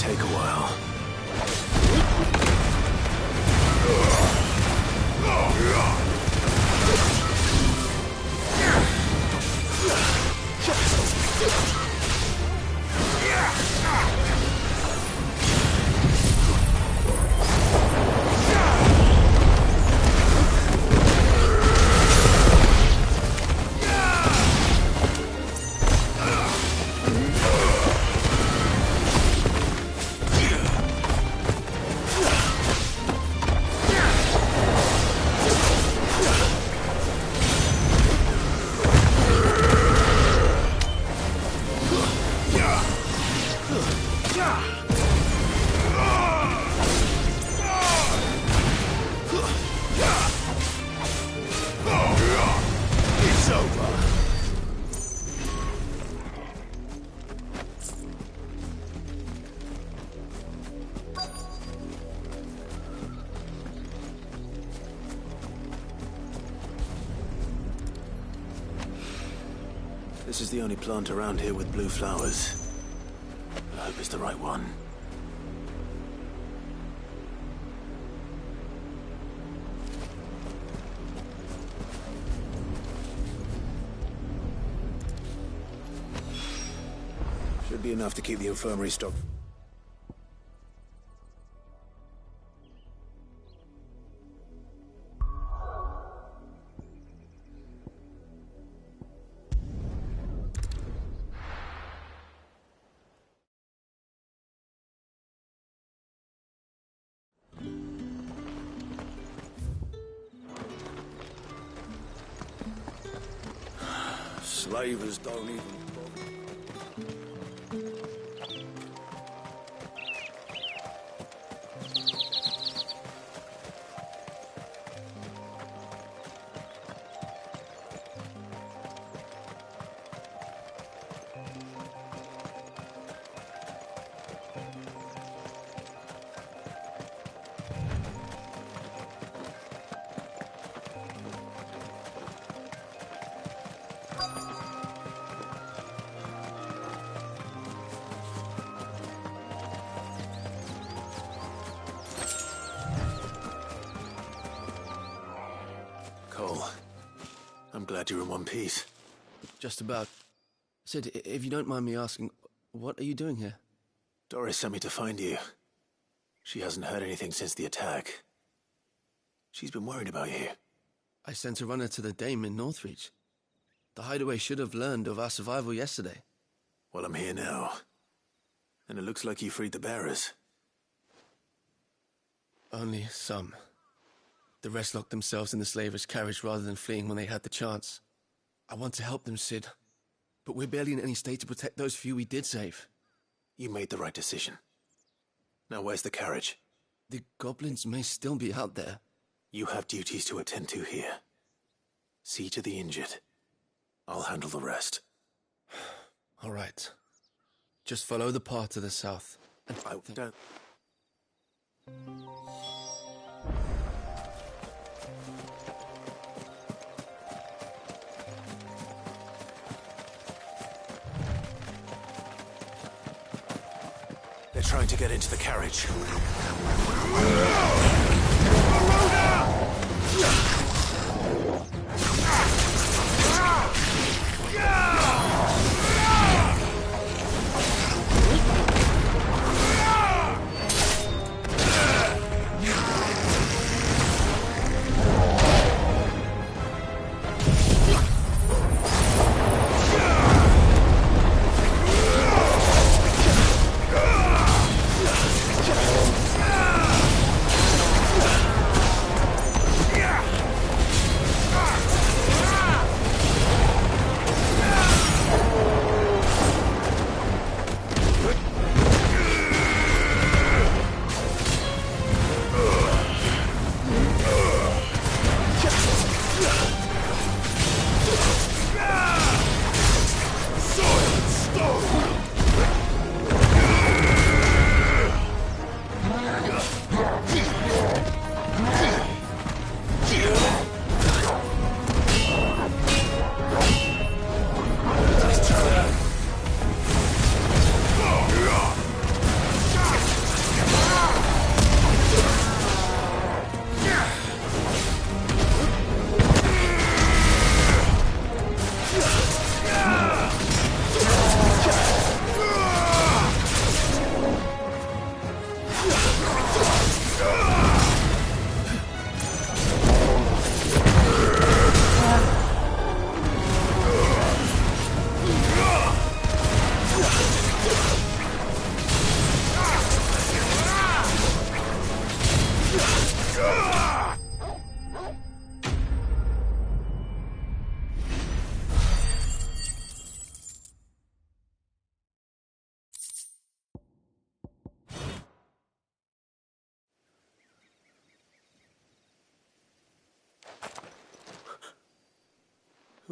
take a while. This is the only plant around here with blue flowers. I hope it's the right one. Should be enough to keep the infirmary stocked. Slavers don't even bother. Cole, I'm glad you're in one piece. Just about. Sid, if you don't mind me asking, what are you doing here? Doris sent me to find you. She hasn't heard anything since the attack. She's been worried about you. I sent a runner to the Dame in Northreach. The hideaway should have learned of our survival yesterday. Well, I'm here now. And it looks like you freed the bearers. Only some. The rest locked themselves in the slavers' carriage rather than fleeing when they had the chance. I want to help them, Sid. But we're barely in any state to protect those few we did save. You made the right decision. Now where's the carriage? The goblins may still be out there. You have duties to attend to here. See to the injured. I'll handle the rest. All right. Just follow the path to the south. And I don't... They're trying to get into the carriage.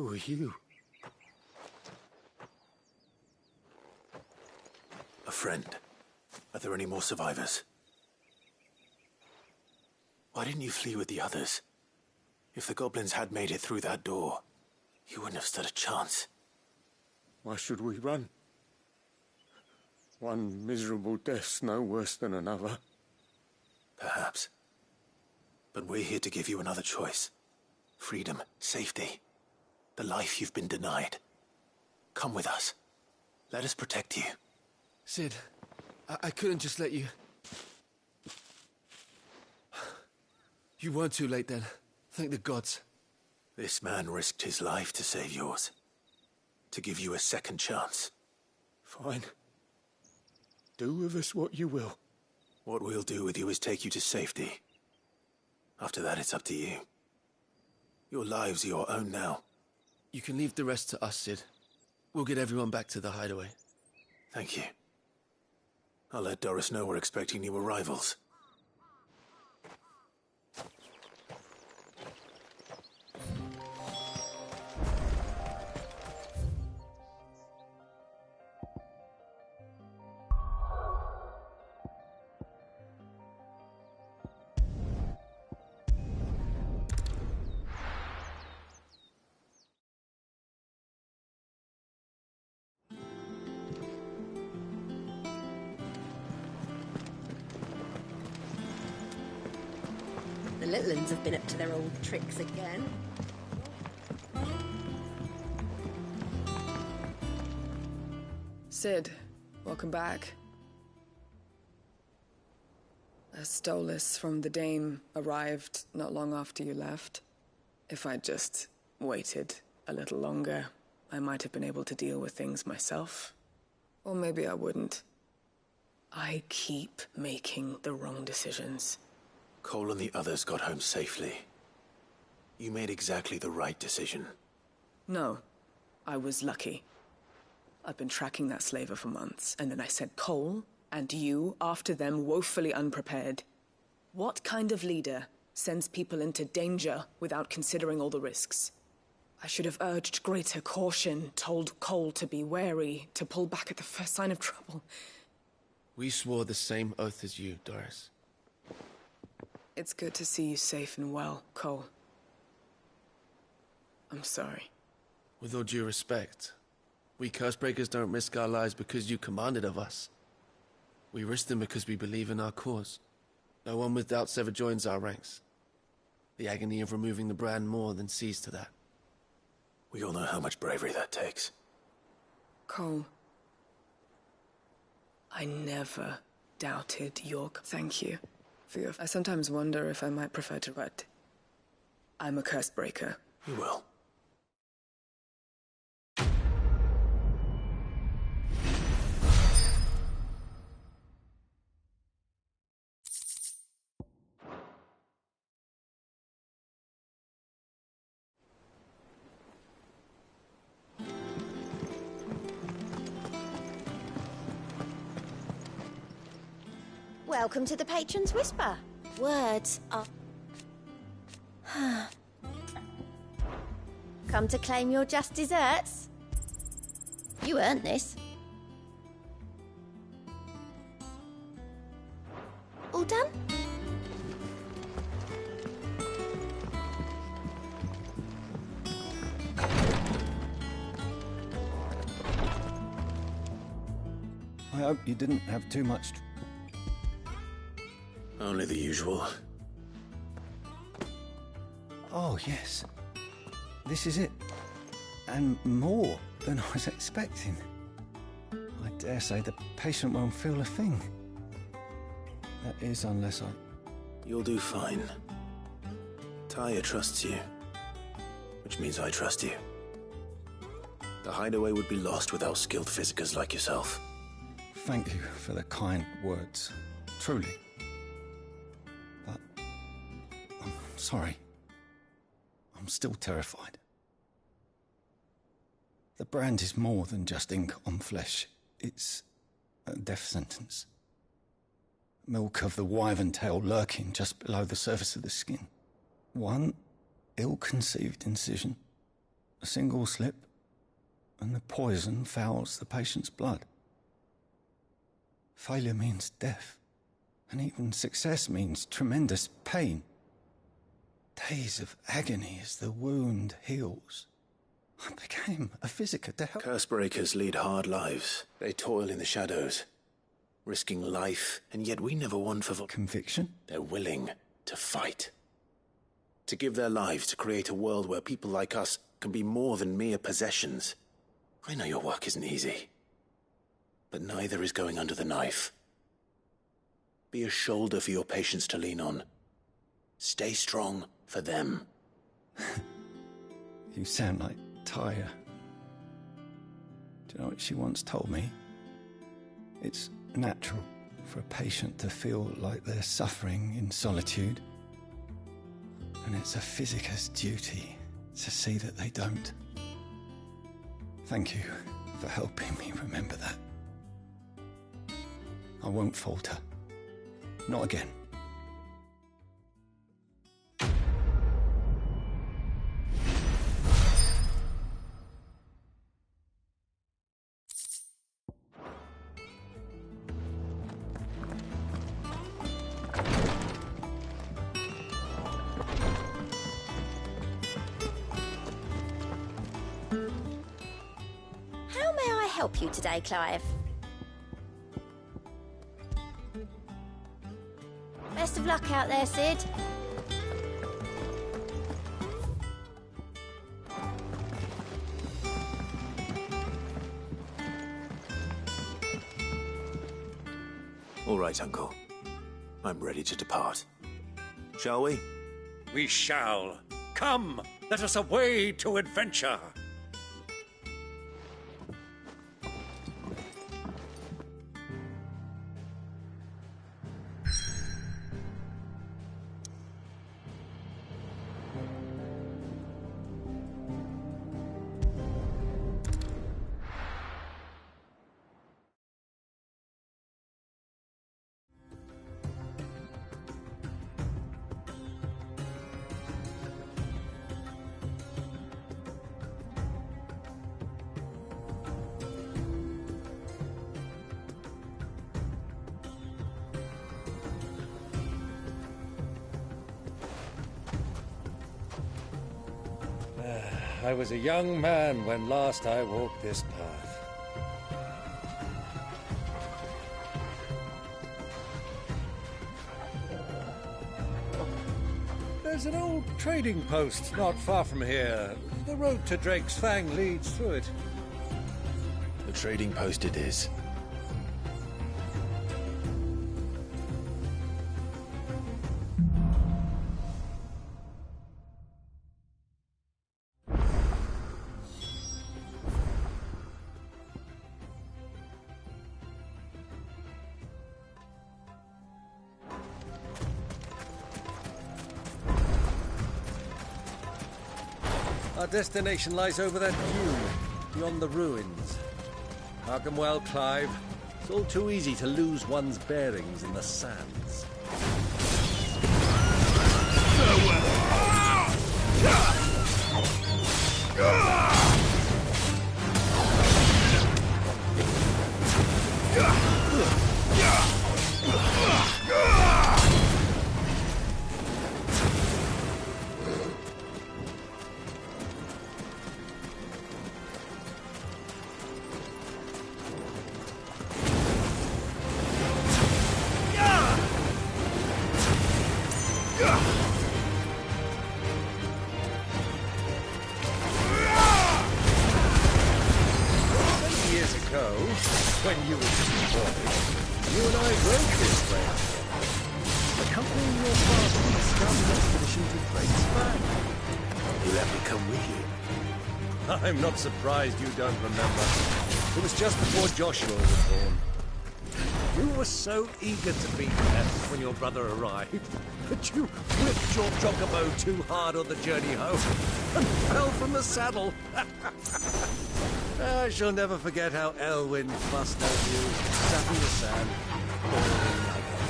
Who are you? A friend. Are there any more survivors? Why didn't you flee with the others? If the goblins had made it through that door, you wouldn't have stood a chance. Why should we run? One miserable death's no worse than another. Perhaps. But we're here to give you another choice. Freedom, safety, the life you've been denied. Come with us. Let us protect you. Sid, I couldn't just let you... You weren't too late then. Thank the gods. This man risked his life to save yours. To give you a second chance. Fine. Do with us what you will. What we'll do with you is take you to safety. After that, it's up to you. Your lives are your own now. You can leave the rest to us, Sid. We'll get everyone back to the hideaway. Thank you. I'll let Doris know we're expecting new arrivals. The little uns have been up to their old tricks again. Sid, welcome back. A Stolas from the Dame arrived not long after you left. If I'd just waited a little longer, I might have been able to deal with things myself. Or maybe I wouldn't. I keep making the wrong decisions. Cole and the others got home safely. You made exactly the right decision. No, I was lucky. I've been tracking that slaver for months, and then I sent Cole and you after them woefully unprepared. What kind of leader sends people into danger without considering all the risks? I should have urged greater caution, told Cole to be wary, to pull back at the first sign of trouble. We swore the same oath as you, Doris. It's good to see you safe and well, Cole. I'm sorry. With all due respect, we Cursebreakers don't risk our lives because you commanded of us. We risk them because we believe in our cause. No one with doubts ever joins our ranks. The agony of removing the brand more than sees to that. We all know how much bravery that takes. Cole, I never doubted your... Thank you for your... I sometimes wonder if I might prefer to write. I'm a Cursebreaker. You will. Welcome to the Patron's Whisper. Words are... Come to claim your just desserts? You earned this. All done? I hope you didn't have too much... Only the usual. Oh, yes. This is it. And more than I was expecting. I dare say the patient won't feel a thing. That is, unless I... You'll do fine. Tyre trusts you. Which means I trust you. The hideaway would be lost without skilled physicers like yourself. Thank you for the kind words. Truly. But... I'm sorry. I'm still terrified. The brand is more than just ink on flesh. It's a death sentence. Milk of the wyvern tail lurking just below the surface of the skin. One ill-conceived incision, A single slip, and the poison fouls the patient's blood. Failure means death, and even success means tremendous pain. Days of agony as the wound heals. I became a physiker to help. Cursebreakers lead hard lives. They toil in the shadows, risking life, and yet we never won for Conviction? They're willing to fight. To give their lives to create a world where people like us can be more than mere possessions. I know your work isn't easy, but neither is going under the knife. Be a shoulder for your patients to lean on. Stay strong for them. You sound like Tyre. Do you know what she once told me? It's natural for a patient to feel like they're suffering in solitude. And it's a physiker's duty to see that they don't. Thank you for helping me remember that. I won't falter. Not again. How may I help you today, Clive? Best of luck out there, Sid. All right, Uncle. I'm ready to depart. Shall we? We shall. Come, let us away to adventure. I was a young man when last I walked this path. There's an old trading post not far from here. The road to Drake's Fang leads through it. The trading post it is. Our destination lies over that dune, beyond the ruins. Harken well, Clive. It's all too easy to lose one's bearings in the sands. When you were just a boy, you and I rode this way, accompanying your father on a scouting expedition to Drake's Fang. You let me come with you. I'm not surprised you don't remember. It was just before Joshua was born. You were so eager to be there when your brother arrived that you whipped your chocobo too hard on the journey home and fell from the saddle. I shall never forget how Elwyn fussed at you, sat in the sand, boring like a...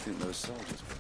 think those soldiers were?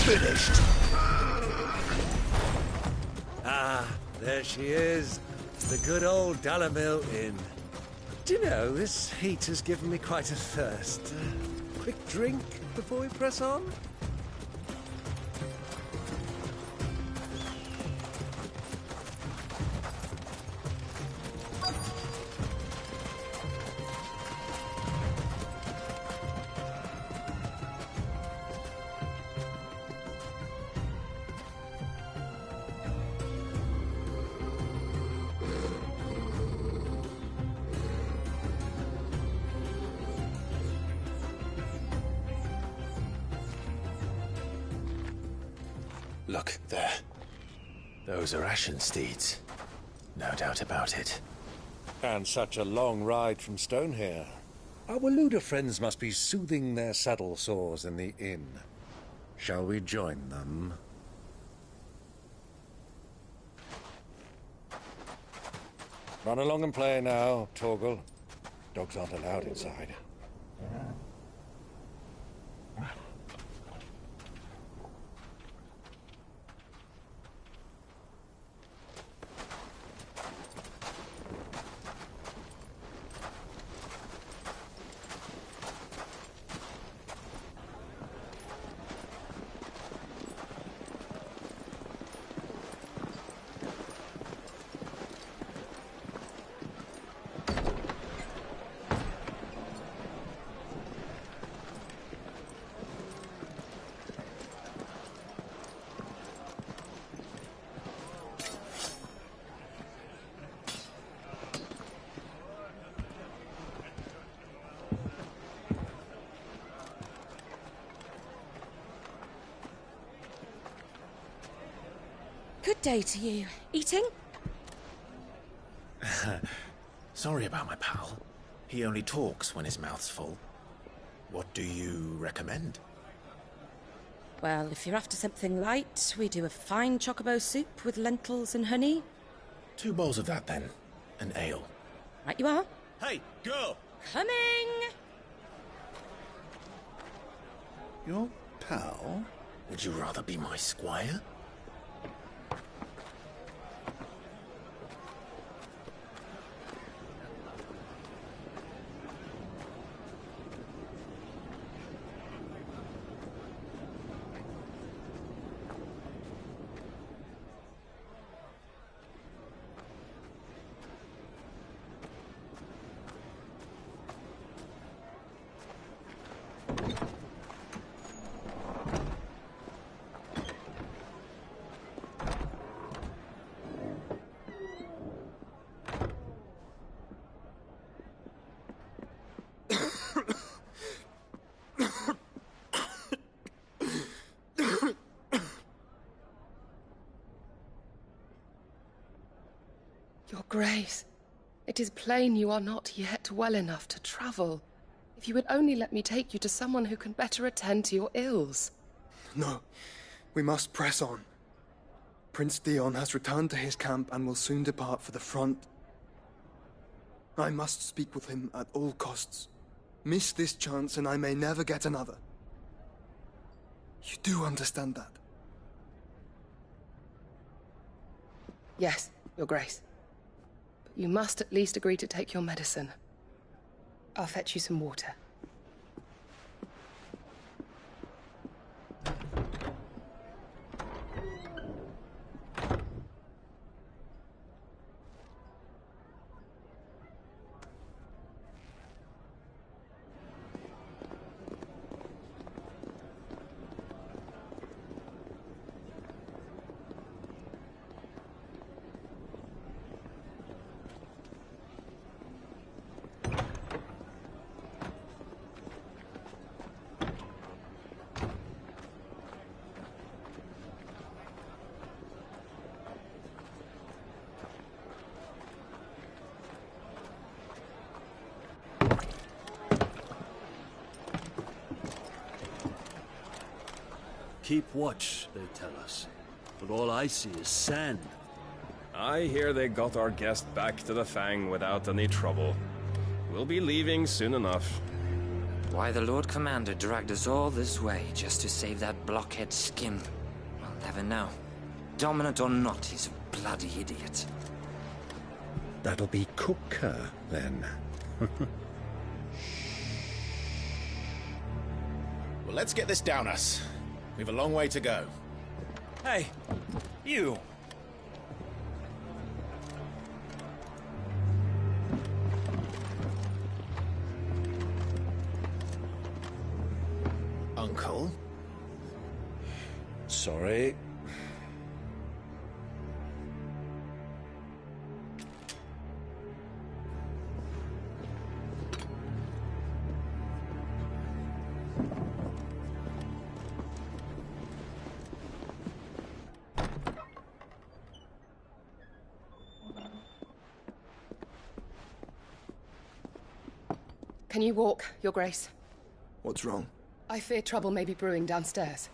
Finished. Ah, there she is. The good old Dalamil Inn. Do you know, this heat has given me quite a thirst. Quick drink before we press on? Look, there. Those are ashen steeds. No doubt about it. And such a long ride from Stonehair. Our Waluda friends must be soothing their saddle sores in the inn. Shall we join them? Run along and play now, Torgal. Dogs aren't allowed inside. Good day to you. Eating? Sorry about my pal. He only talks when his mouth's full. What do you recommend? Well, if you're after something light, we do a fine chocobo soup with lentils and honey. 2 bowls of that, then. An ale. Right you are. Hey, girl! Coming! Your pal? Would you rather be my squire? Your Grace, it is plain you are not yet well enough to travel. If you would only let me take you to someone who can better attend to your ills. No, we must press on. Prince Dion has returned to his camp and will soon depart for the front. I must speak with him at all costs. Miss this chance and I may never get another. You do understand that? Yes, Your Grace. But you must at least agree to take your medicine. I'll fetch you some water. Keep watch, they tell us. But all I see is sand. I hear they got our guest back to the Fang without any trouble. We'll be leaving soon enough. Why the Lord Commander dragged us all this way just to save that blockhead skin, I'll never know. Dominant or not, he's a bloody idiot. That'll be Cooker, then. Well, let's get this down us. We've a long way to go. Hey, you. Uncle? Sorry. Can you walk, Your Grace? What's wrong? I fear trouble may be brewing downstairs.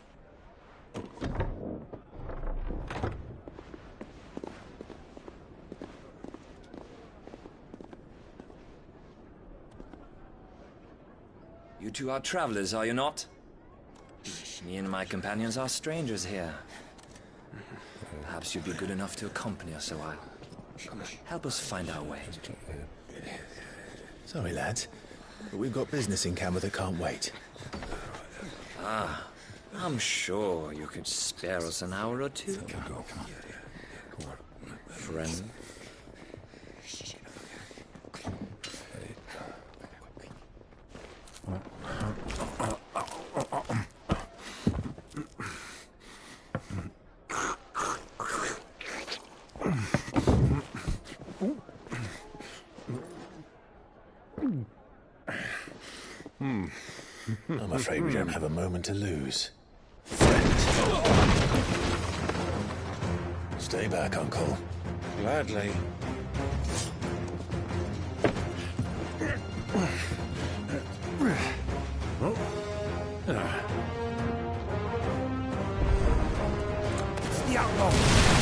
You two are travelers, are you not? Me and my companions are strangers here. Perhaps you'd be good enough to accompany us a while. Help us find our way. Sorry, lads, but we've got business in camera that can't wait. Ah, I'm sure you could spare us an hour or two. Friend. I'm afraid we don't have a moment to lose. Stay back, Uncle. Gladly. The outlaw!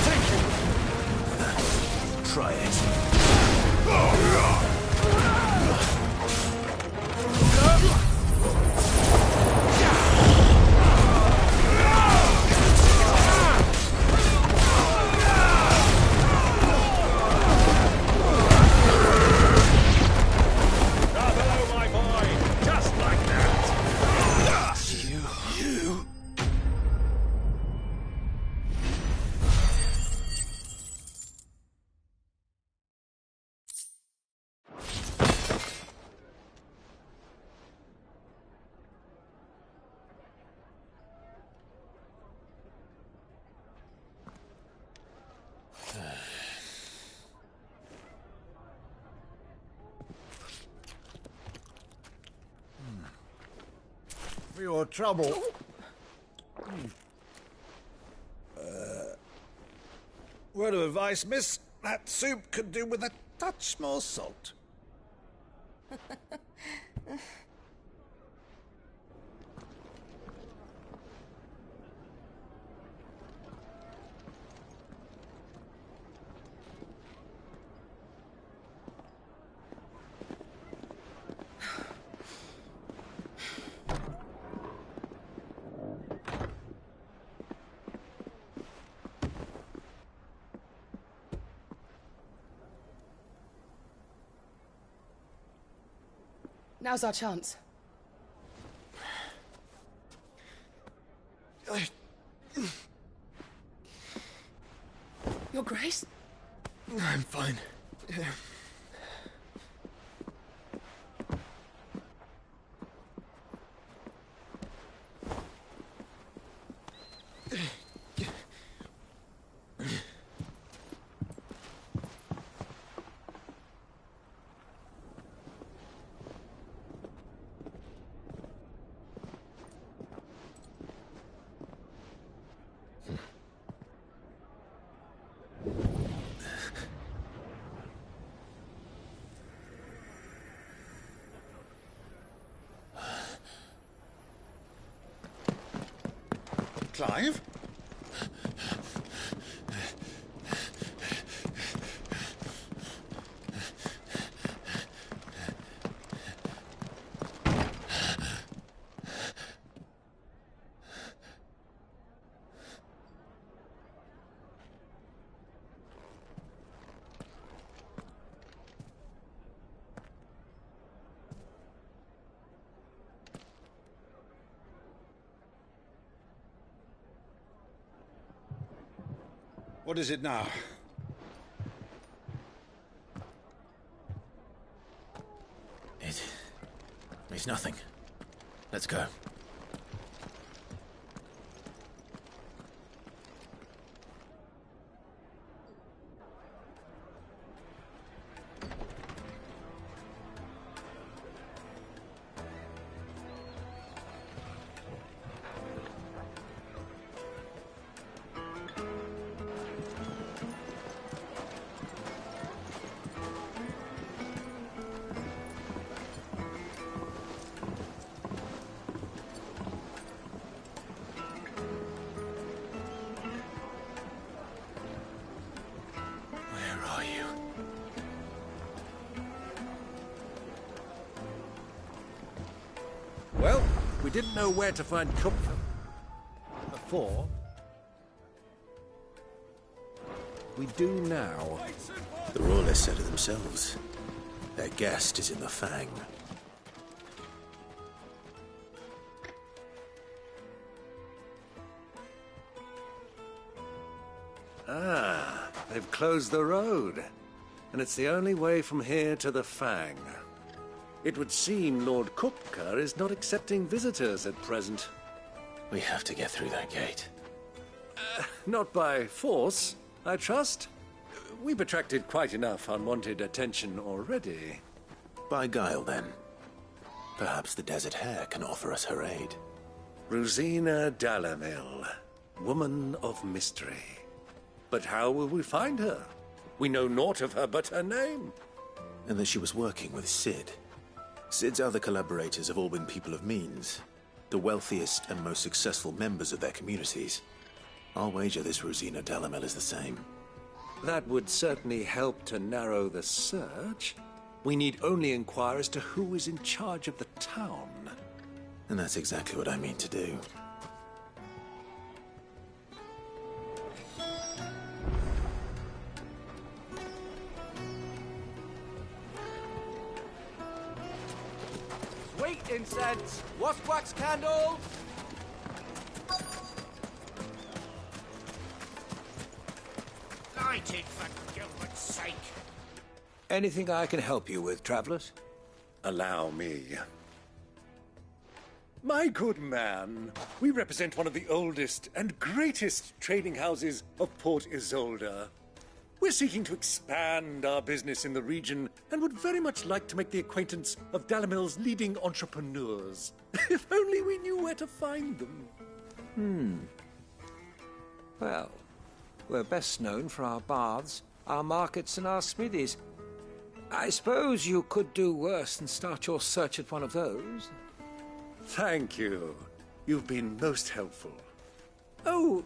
Take him! Try it. Bravo, my boy! Just like that! You. For your trouble. Word of advice, miss. That soup could do with a touch more salt. Now's our chance. Your Grace? I'm fine. Clive? What is it now? It's nothing. Let's go. Well, we didn't know where to find comfort before. We do now. The Royalists said it themselves. Their guest is in the Fang. Ah, they've closed the road. And it's the only way from here to the Fang. It would seem Lord Kupka is not accepting visitors at present. We have to get through that gate. Not by force, I trust. We've attracted quite enough unwanted attention already. By guile, then. Perhaps the Desert Hare can offer us her aid. Rosina Dalamil, woman of mystery. But how will we find her? We know naught of her but her name. And that she was working with Sid. Sid's other collaborators have all been people of means, the wealthiest and most successful members of their communities. I'll wager this Rosina Dalamel is the same. That would certainly help to narrow the search. We need only inquire as to who is in charge of the town. And that's exactly what I mean to do. Sweet incense, wasp wax candles. Light it for Gilbert's sake. Anything I can help you with, travelers? Allow me. My good man, we represent one of the oldest and greatest trading houses of Port Isolde. We're seeking to expand our business in the region and would very much like to make the acquaintance of Dalamil's leading entrepreneurs. If only we knew where to find them. Well, we're best known for our baths, our markets, and our smithies. I suppose you could do worse than start your search at one of those. Thank you. You've been most helpful. Oh,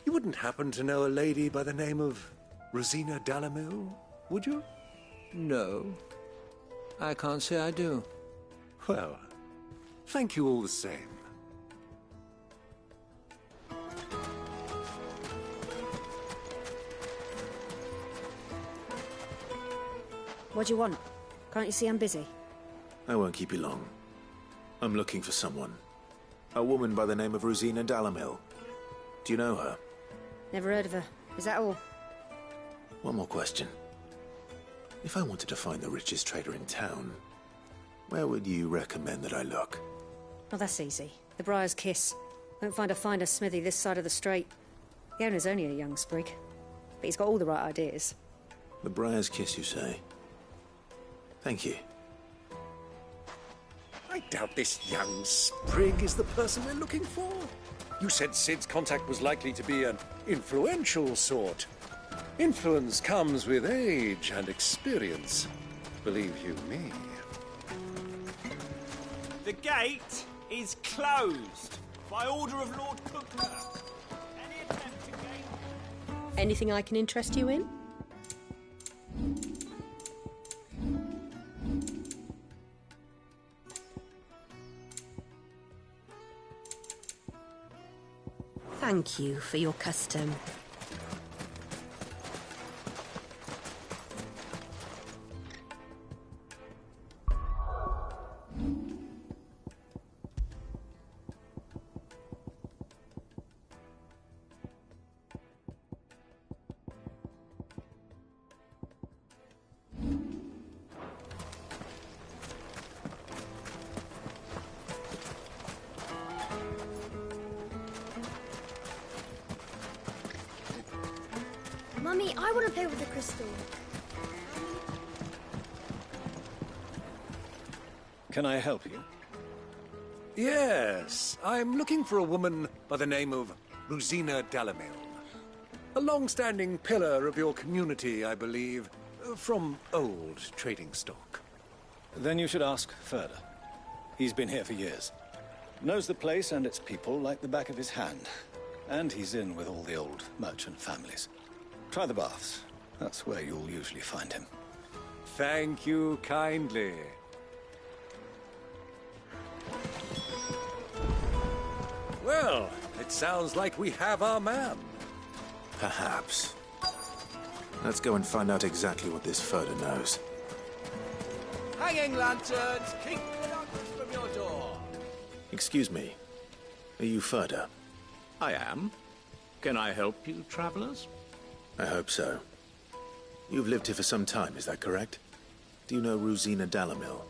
you wouldn't happen to know a lady by the name of Rosina Dalamil, would you? No, I can't say I do. Well, thank you all the same. What do you want? Can't you see I'm busy? I won't keep you long. I'm looking for someone. A woman by the name of Rosina Dalamil. Do you know her? Never heard of her. Is that all? One more question. If I wanted to find the richest trader in town, where would you recommend that I look? Oh, that's easy. The Briar's Kiss. Won't find a finer smithy this side of the strait. The owner's only a young sprig, but he's got all the right ideas. The Briar's Kiss, you say? Thank you. I doubt this young sprig is the person we're looking for. You said Sid's contact was likely to be an influential sort. Influence comes with age and experience, believe you me. The gate is closed. By order of Lord Cookler. Any attempt to gain... Anything I can interest you in? Thank you for your custom. Mummy, I want to play with the crystal. Can I help you? Yes, I'm looking for a woman by the name of Rosina Dalamil. A long-standing pillar of your community, I believe, from old trading stock. Then you should ask further. He's been here for years. Knows the place and its people like the back of his hand. And he's in with all the old merchant families. Try the baths. That's where you'll usually find him. Thank you kindly. Well, it sounds like we have our man. Perhaps. Let's go and find out exactly what this Furder knows. Hanging lanterns, keep the darkness from your door. Excuse me. Are you Furder? I am. Can I help you, travelers? I hope so. You've lived here for some time, is that correct? Do you know Rosina Dalamil?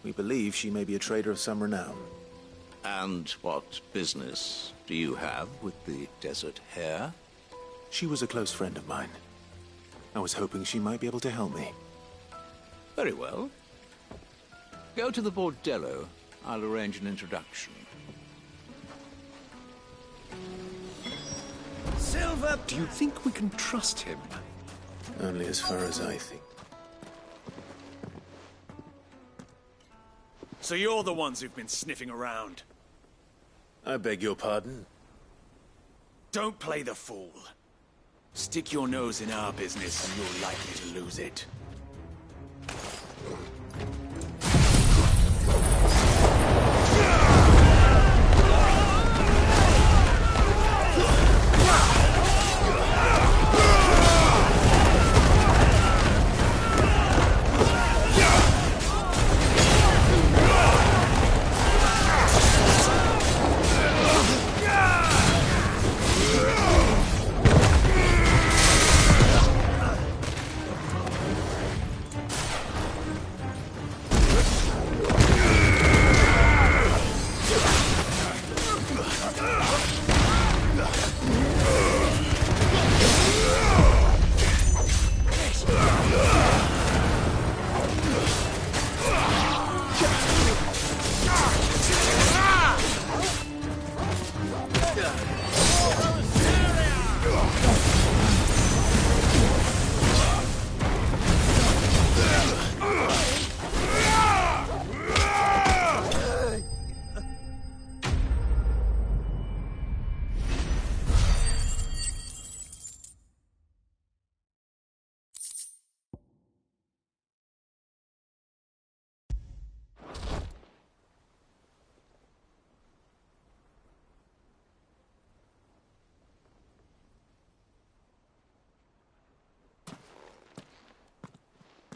We believe she may be a trader of some renown. And what business do you have with the Desert Hare? She was a close friend of mine. I was hoping she might be able to help me. Very well. Go to the bordello. I'll arrange an introduction. Silver, do you think we can trust him? Only as far as I think. So you're the ones who've been sniffing around. I beg your pardon? Don't play the fool. Stick your nose in our business and you're likely to lose it.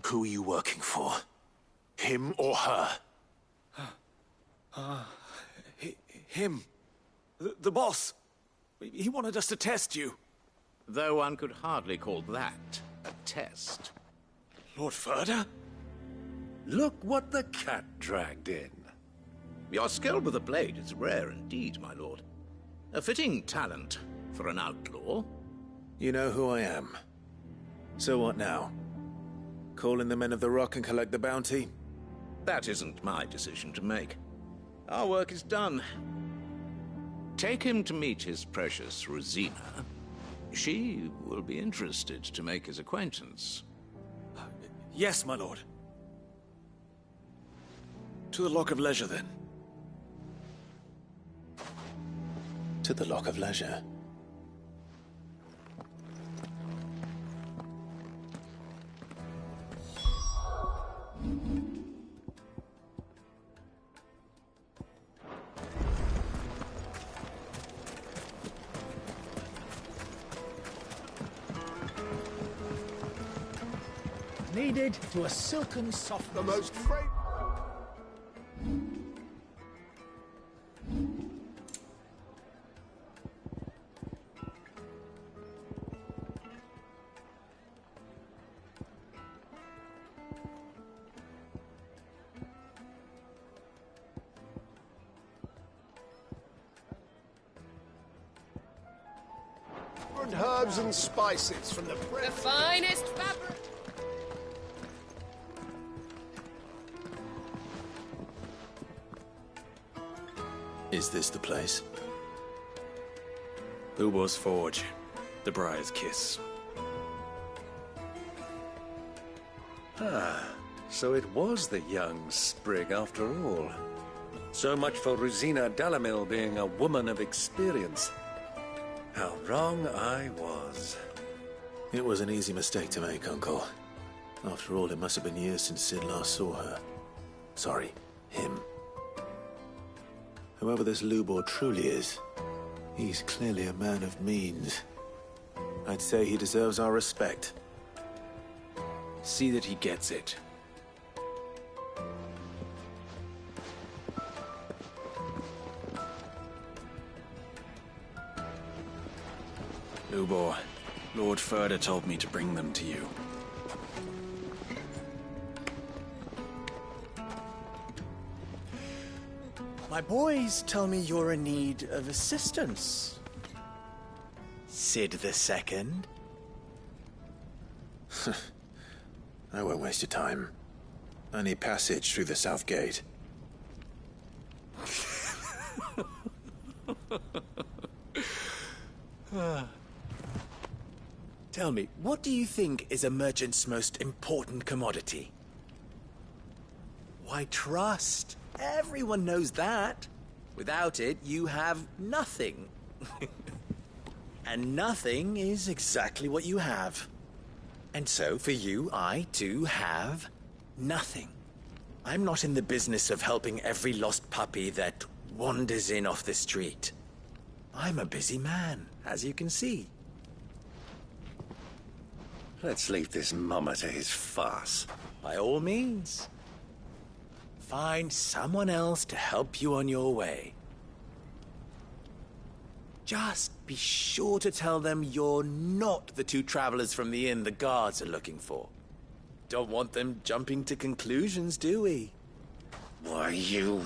Who are you working for? Him or her? Him. The boss. He wanted us to test you. Though one could hardly call that a test. Lord Furder? Look what the cat dragged in. Your skill with the blade is rare indeed, my lord. A fitting talent for an outlaw. You know who I am. So what now? Call in the Men of the Rock and collect the bounty? That isn't my decision to make. Our work is done. Take him to meet his precious Rosina. She will be interested to make his acquaintance. Yes, my lord. To the Lock of Leisure, then. To the Lock of Leisure. Needed to a silken soft... The most fragrant... herbs and spices from the... The finest fabric! Is this the place? Lubor's Forge. The Briar's Kiss. Ah, so it was the young sprig after all. So much for Rosina Dalamil being a woman of experience. How wrong I was. It was an easy mistake to make, Uncle. After all, it must have been years since Sid last saw her. Sorry, him. Whoever this Lubor truly is, he's clearly a man of means. I'd say he deserves our respect. See that he gets it. Lubor, Lord Furder told me to bring them to you. My boys tell me you're in need of assistance. Sid the Second? I won't waste your time. I need passage through the south gate. Tell me, what do you think is a merchant's most important commodity? Why, trust. Everyone knows that. Without it, you have nothing. And nothing is exactly what you have. And so, for you, I, too, have nothing. I'm not in the business of helping every lost puppy that wanders in off the street. I'm a busy man, as you can see. Let's leave this mummer to his farce. By all means. Find someone else to help you on your way. Just be sure to tell them you're not the two travelers from the inn the guards are looking for. Don't want them jumping to conclusions, do we? Why, you...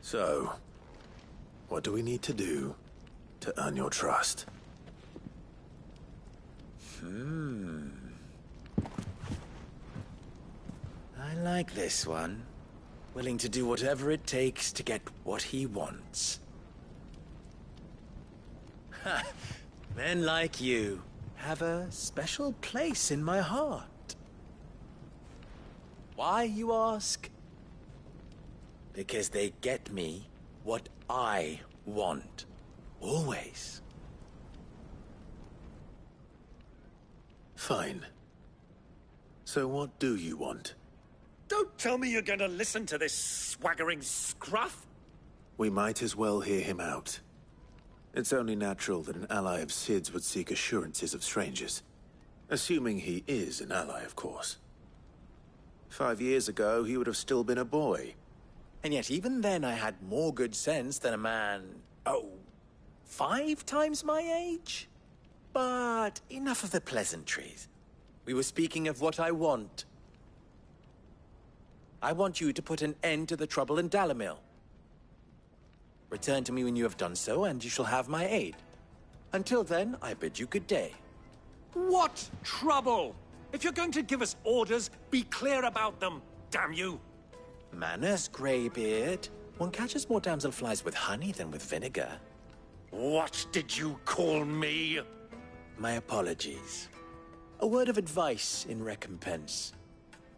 So, what do we need to do to earn your trust? I like this one. Willing to do whatever it takes to get what he wants. Ha! Men like you have a special place in my heart. Why, you ask? Because they get me what I want. Always. Fine. So what do you want? Don't tell me you're going to listen to this swaggering scruff! We might as well hear him out. It's only natural that an ally of Sid's would seek assurances of strangers. Assuming he is an ally, of course. 5 years ago, he would have still been a boy. And yet even then I had more good sense than a man... 5 times my age? But enough of the pleasantries. We were speaking of what I want. I want you to put an end to the trouble in Dalamil. Return to me when you have done so, and you shall have my aid. Until then, I bid you good day. What trouble? If you're going to give us orders, be clear about them, damn you! Manners, Greybeard. One catches more damselflies with honey than with vinegar. What did you call me? My apologies. A word of advice in recompense.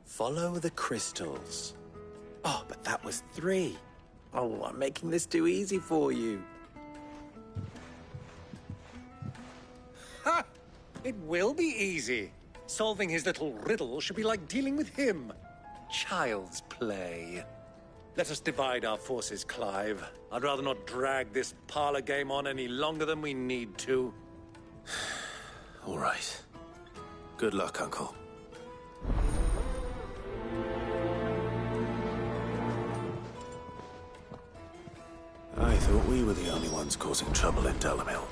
Follow the crystals. Oh, but that was 3. Oh, I'm making this too easy for you. Ha! It will be easy. Solving his little riddle should be like dealing with him. Child's play. Let us divide our forces, Clive. I'd rather not drag this parlor game on any longer than we need to. All right. Good luck, Uncle. I thought we were the only ones causing trouble in Dalamil.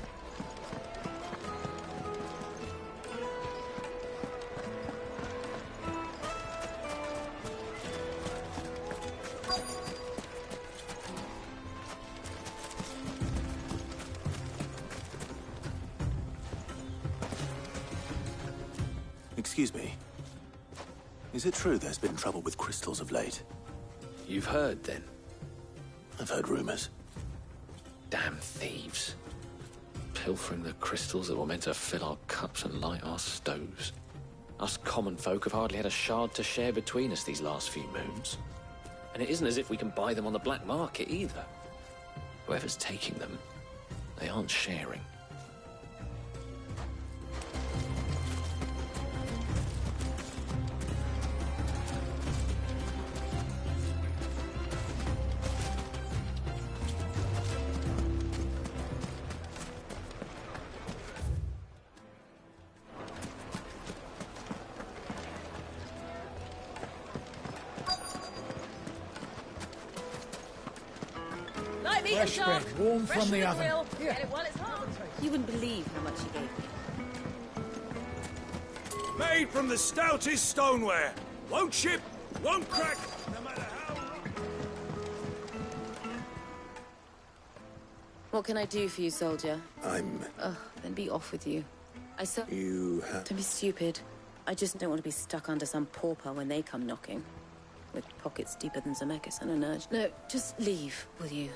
Excuse me. Is it true there's been trouble with crystals of late? You've heard, then? I've heard rumors. Damn thieves. Pilfering the crystals that were meant to fill our cups and light our stoves. Us common folk have hardly had a shard to share between us these last few moons. And it isn't as if we can buy them on the black market either. Whoever's taking them, they aren't sharing. Fresh bread, warm from the oven. Get it while it's hot. You wouldn't believe how much he gave me. Made from the stoutest stoneware. Won't chip, won't crack, no matter how... What can I do for you, soldier? I'm... Ugh, then be off with you. You have... Don't be stupid. I just don't want to be stuck under some pauper when they come knocking. With pockets deeper than Zemeckis and a nudge. No, just leave, will you?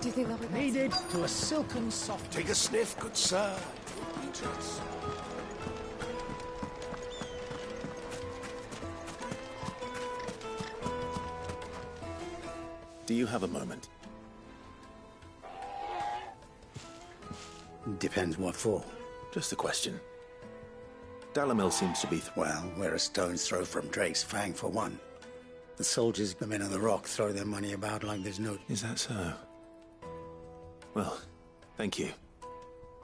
Do you think that'll be better? Needed to a silken soft. Take a sniff, good sir. You'll beat us. Do you have a moment? Depends what for. Just a question. Dalamil seems to be... Well, we're a stone's throw from Drake's Fang, for one. The soldiers, the men of the Rock, throw their money about like there's no... Is that so? Well, thank you.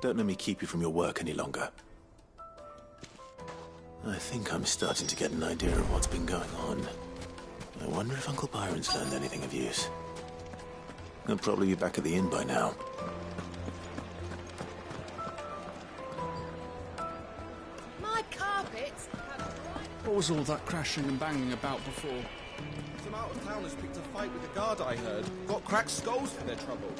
Don't let me keep you from your work any longer. I think I'm starting to get an idea of what's been going on. I wonder if Uncle Byron's learned anything of use. He'll probably be back at the inn by now. My carpets! What was all that crashing and banging about before? Some out-of-towners picked a fight with the guard, I heard. Got cracked skulls for their trouble.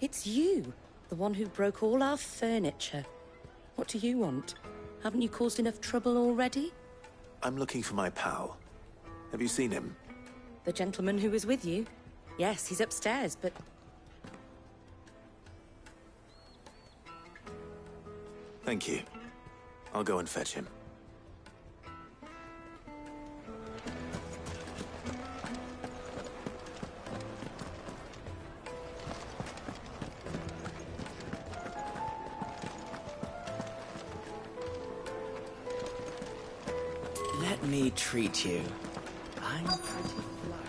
It's you, the one who broke all our furniture. What do you want? Haven't you caused enough trouble already? I'm looking for my pal. Have you seen him? The gentleman who was with you? Yes, he's upstairs, but... Thank you. I'll go and fetch him. Let me treat you. I'm pretty flush.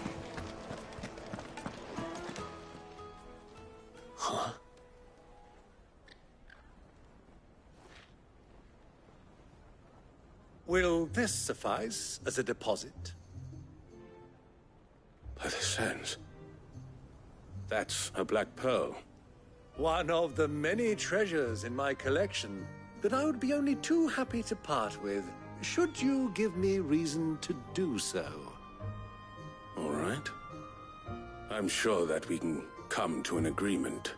Huh? Will this suffice as a deposit? By the sands. That's a black pearl. One of the many treasures in my collection that I would be only too happy to part with, should you give me reason to do so. All right. I'm sure that we can come to an agreement,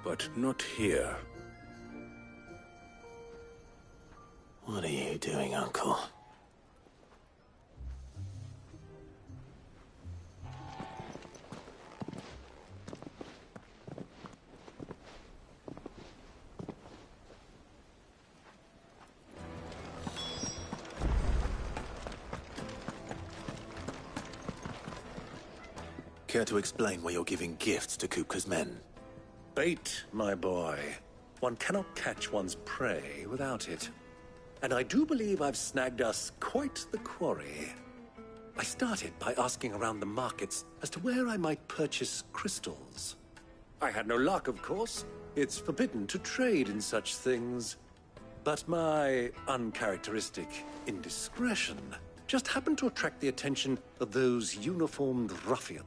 but not here. What are you doing, Uncle? Care to explain why you're giving gifts to Kupka's men? Bait, my boy. One cannot catch one's prey without it. And I do believe I've snagged us quite the quarry. I started by asking around the markets as to where I might purchase crystals. I had no luck, of course. It's forbidden to trade in such things. But my uncharacteristic indiscretion just happened to attract the attention of those uniformed ruffians.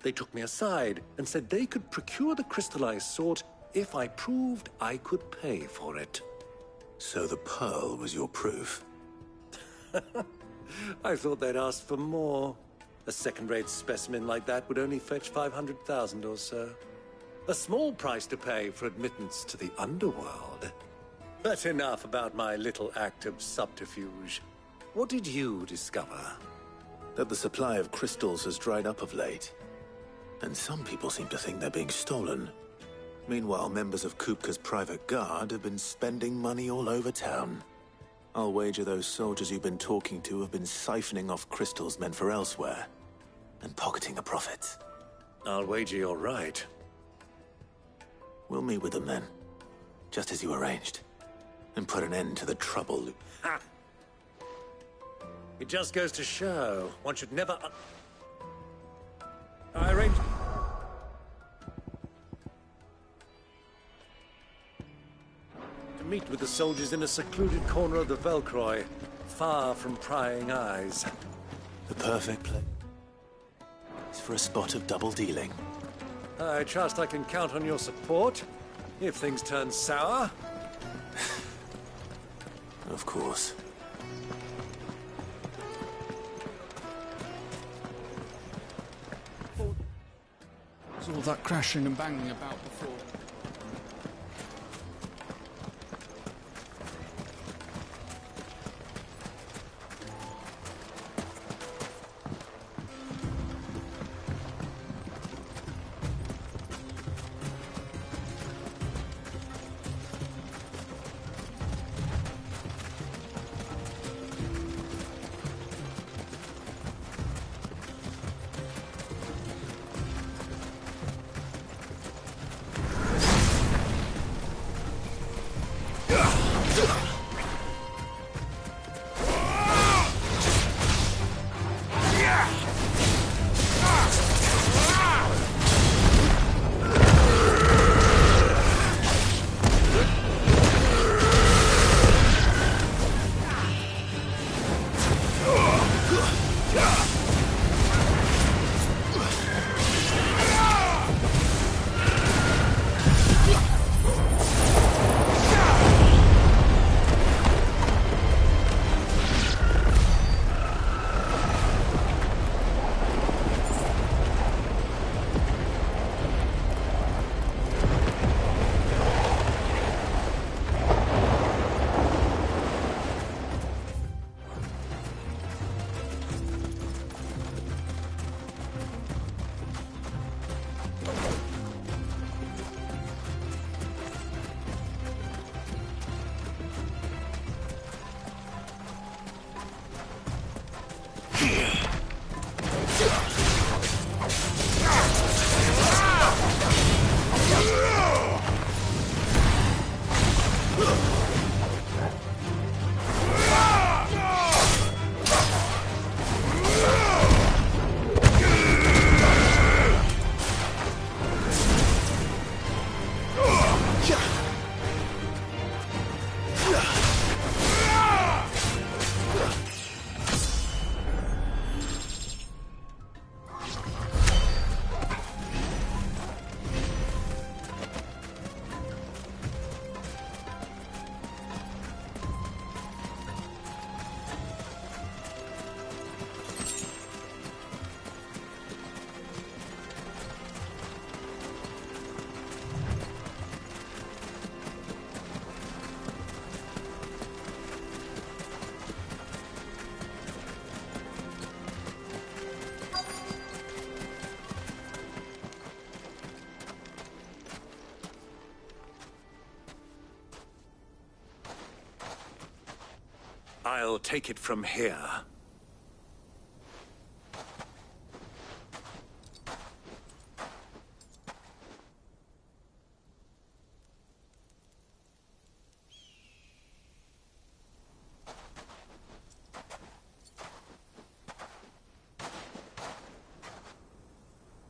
They took me aside and said they could procure the crystal I sought if I proved I could pay for it. So the pearl was your proof? I thought they'd asked for more. A second-rate specimen like that would only fetch 500,000 or so. A small price to pay for admittance to the underworld. But enough about my little act of subterfuge. What did you discover? That the supply of crystals has dried up of late. And some people seem to think they're being stolen. Meanwhile, members of Kupka's private guard have been spending money all over town. I'll wager those soldiers you've been talking to have been siphoning off crystals meant for elsewhere, and pocketing the profits. I'll wager you're right. We'll meet with them then, just as you arranged, and put an end to the trouble. Ha! It just goes to show, one should never... I arranged... to meet with the soldiers in a secluded corner of the Velcroy, far from prying eyes. The perfect place for a spot of double dealing. I trust I can count on your support, if things turn sour. Of course. There's all that crashing and banging about before. We'll take it from here.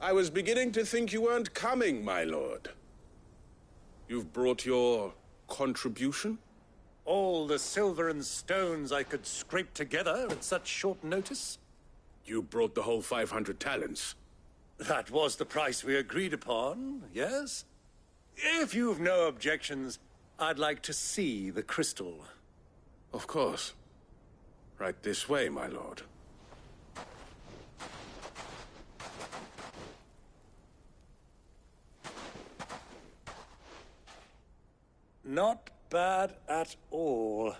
I was beginning to think you weren't coming, my lord. You've brought your contribution? All the silver and stones I could scrape together at such short notice? You brought the whole 500 talents. That was the price we agreed upon, yes? If you've no objections, I'd like to see the crystal. Of course. Right this way, my lord. Not bad at all.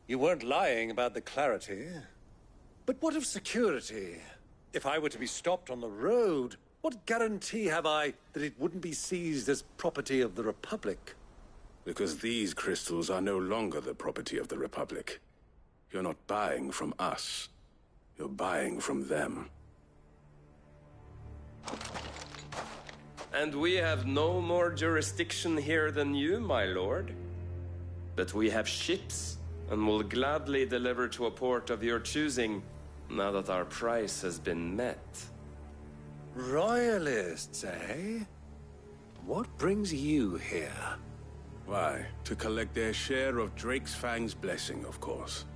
You weren't lying about the clarity. But what of security? If I were to be stopped on the road, what guarantee have I that it wouldn't be seized as property of the Republic? Because these crystals are no longer the property of the Republic. You're not buying from us. You're buying from them. And we have no more jurisdiction here than you, my lord. But we have ships, and will gladly deliver to a port of your choosing, now that our price has been met. Royalists, eh? What brings you here? Why, to collect their share of Ff16's blessing, of course.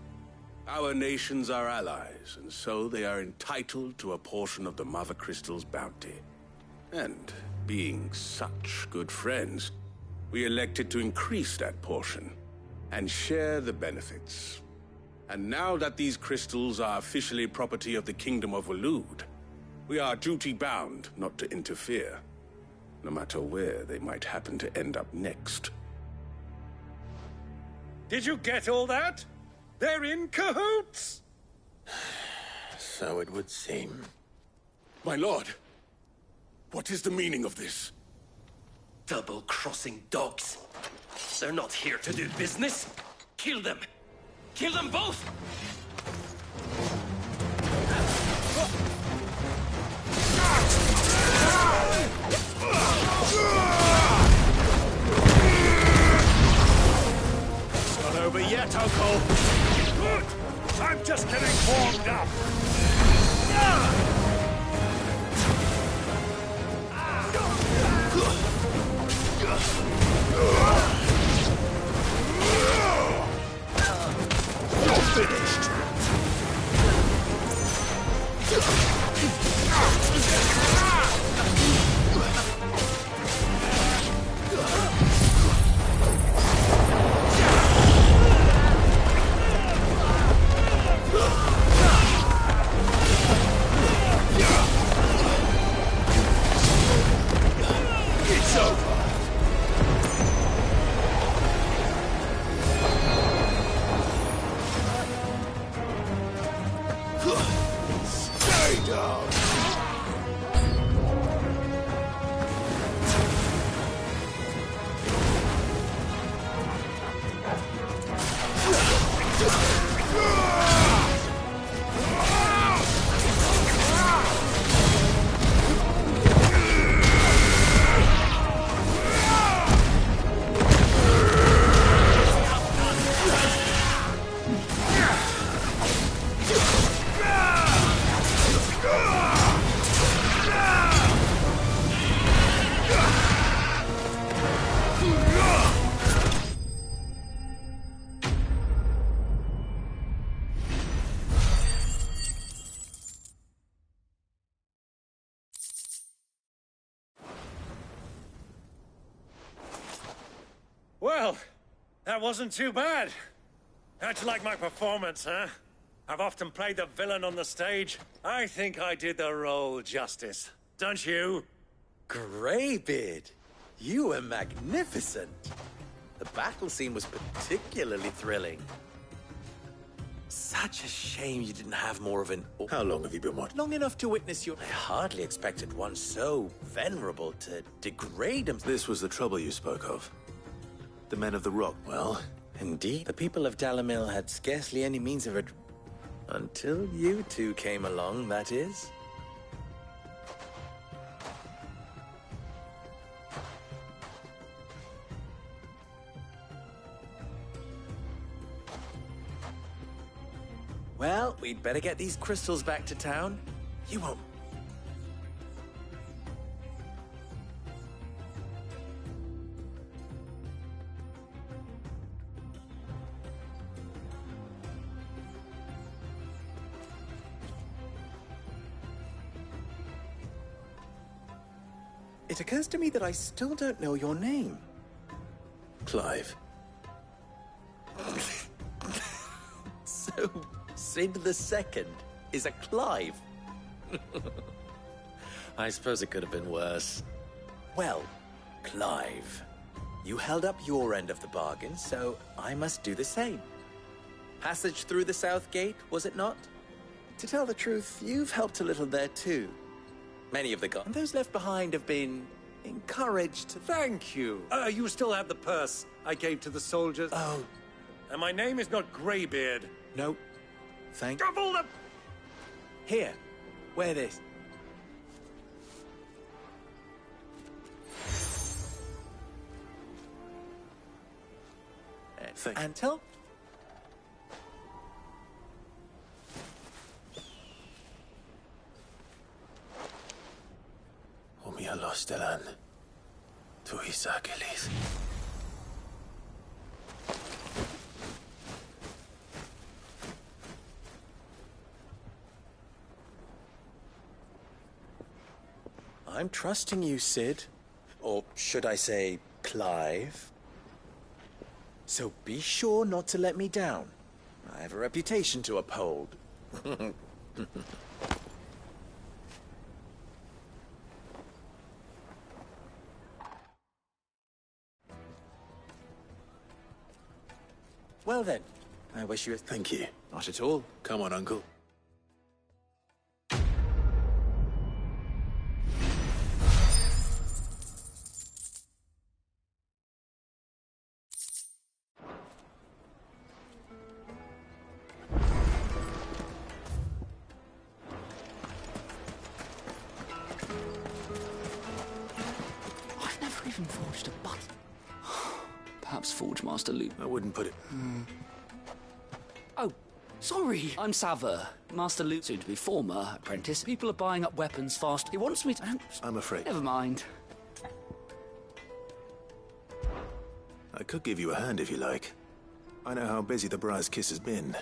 Our nations are allies, and so they are entitled to a portion of the Mother Crystal's bounty. And being such good friends, we elected to increase that portion and share the benefits. And now that these crystals are officially property of the Kingdom of Waloed, we are duty-bound not to interfere, no matter where they might happen to end up next. Did you get all that? They're in cahoots! So it would seem. My lord, what is the meaning of this? Double-crossing dogs. They're not here to do business. Kill them! Kill them both! It's not over yet, Uncle. Good! I'm just getting warmed up. You're finished! It's over! Stay down! Well, that wasn't too bad. How'd you like my performance, huh? I've often played the villain on the stage. I think I did the role justice. Don't you? Greybeard, you were magnificent. The battle scene was particularly thrilling. Such a shame you didn't have more of an... How long have you been watching? Long enough to witness your... I hardly expected one so venerable to degrade him. This was the trouble you spoke of. The men of the Rock. Well, Indeed, the people of Dalamil had scarcely any means of it. Until you two came along, that is. Well, we'd better get these crystals back to town. You won't. It occurs to me that I still don't know your name. Clive. So, Sid the Second is a Clive. I suppose it could have been worse. Well, Clive, you held up your end of the bargain, so I must do the same. Passage through the South Gate, was it not? To tell the truth, you've helped a little there too. Many of the guards, and those left behind have been encouraged to... Thank you. You still have the purse I gave to the soldiers? Oh. And my name is not Greybeard. No. Thank... Double the... Here. Wear this. And tell... Umia lostelan. Tu isakelis. I'm trusting you, Sid. Or should I say, Clive? So be sure not to let me down. I have a reputation to uphold. Well then, I wish you a... Thank you. Not at all. Come on, Uncle. I've never even forged a button. Perhaps Forge Master Luke. I wouldn't put it... Oh, sorry. I'm Sava. Master Luke, soon to be former apprentice. People are buying up weapons fast. He wants me to... I'm afraid. Never mind. I could give you a hand if you like. I know how busy the Briar's Kiss has been,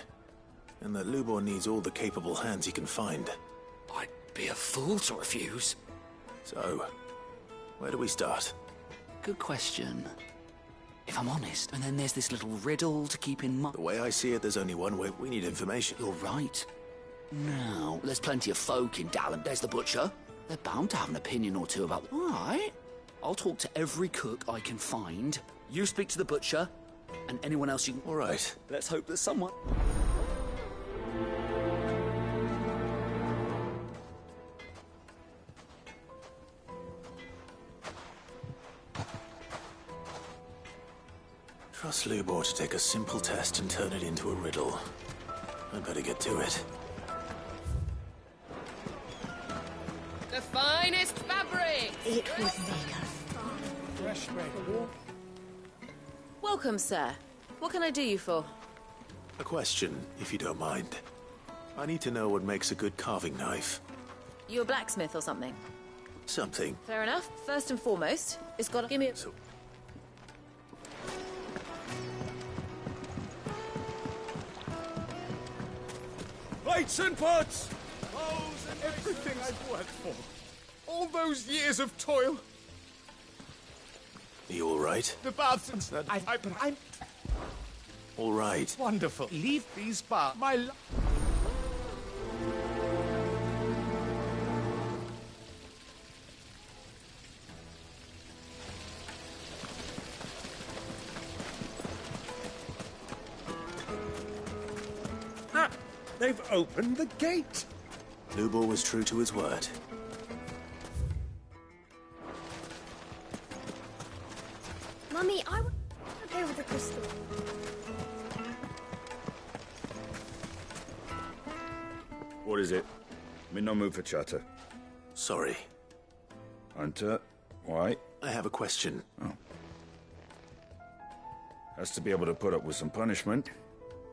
and that Lubor needs all the capable hands he can find. I'd be a fool to refuse. So, where do we start? Good question. If I'm honest, and then there's this little riddle to keep in mind. The way I see it, there's only one way. We need information. You're right. Now, there's plenty of folk in Dallin. There's the butcher. They're bound to have an opinion or two about... All right. I'll talk to every cook I can find. You speak to the butcher, and anyone else you can... All right. Let's hope there's someone... Trust Lubor to take a simple test and turn it into a riddle. I'd better get to it. The finest fabric! It would make a Fresh bread. Welcome, sir. What can I do you for? A question, if you don't mind. I need to know what makes a good carving knife. You a blacksmith or something? Something. Fair enough. First and foremost, it's got to give me a... Plates and pots! Everything I've worked for. All those years of toil. Are you all right? The baths and... I'm... All right. Wonderful. Leave these baths. My... They've opened the gate! Lubor was true to his word. Mummy, I want to play with the crystal. What is it? I'm in no mood for chatter. Sorry. Hunter, why? I have a question. Oh. Has to be able to put up with some punishment.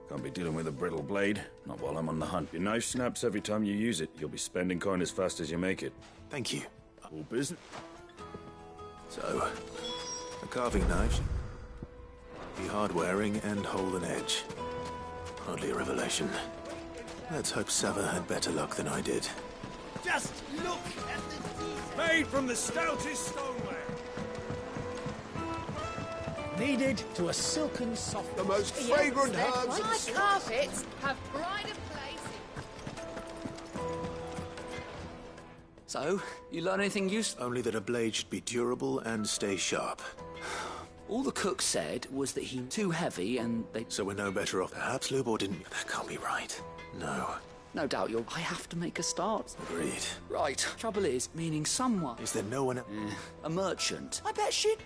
Can't be dealing with a brittle blade, not while I'm on the hunt. Your knife snaps every time you use it. You'll be spending coin as fast as you make it. Thank you. All business. So, a carving knife. Be hard-wearing and hold an edge. Hardly a revelation. Let's hope Sever had better luck than I did. Just look at the detail. Made from the stoutest stoneware. Kneaded to a silken soft. The most fragrant herbs and My carpets have pride of place. So, you learn anything useful? Only that a blade should be durable and stay sharp. All the cook said was that he's too heavy and they... So we're no better off. Perhaps Lubor didn't... That can't be right. No. No doubt you'll... I have to make a start. Agreed. Right. Trouble is, meaning someone... Is there no one... A merchant. I bet she...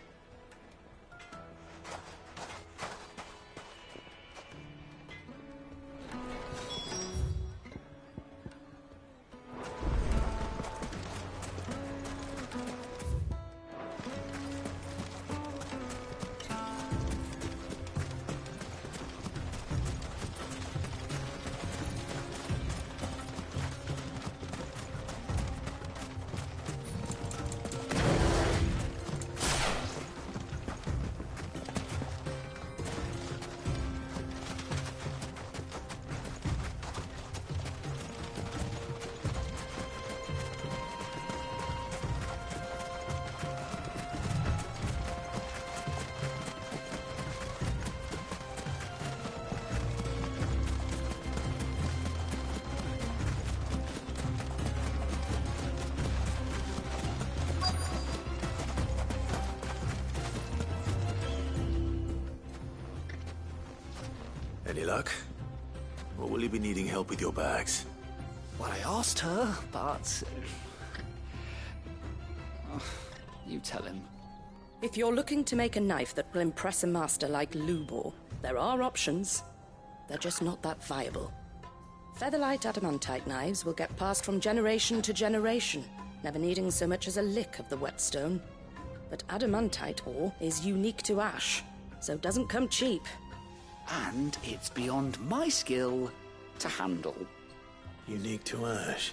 Any luck? Or will you be needing help with your bags? Well, I asked her, but... Oh, you tell him. If you're looking to make a knife that will impress a master like Lubor, there are options. They're just not that viable. Featherlight adamantite knives will get passed from generation to generation, never needing so much as a lick of the whetstone. But adamantite ore is unique to ash, so doesn't come cheap. And it's beyond my skill to handle. Unique to ash.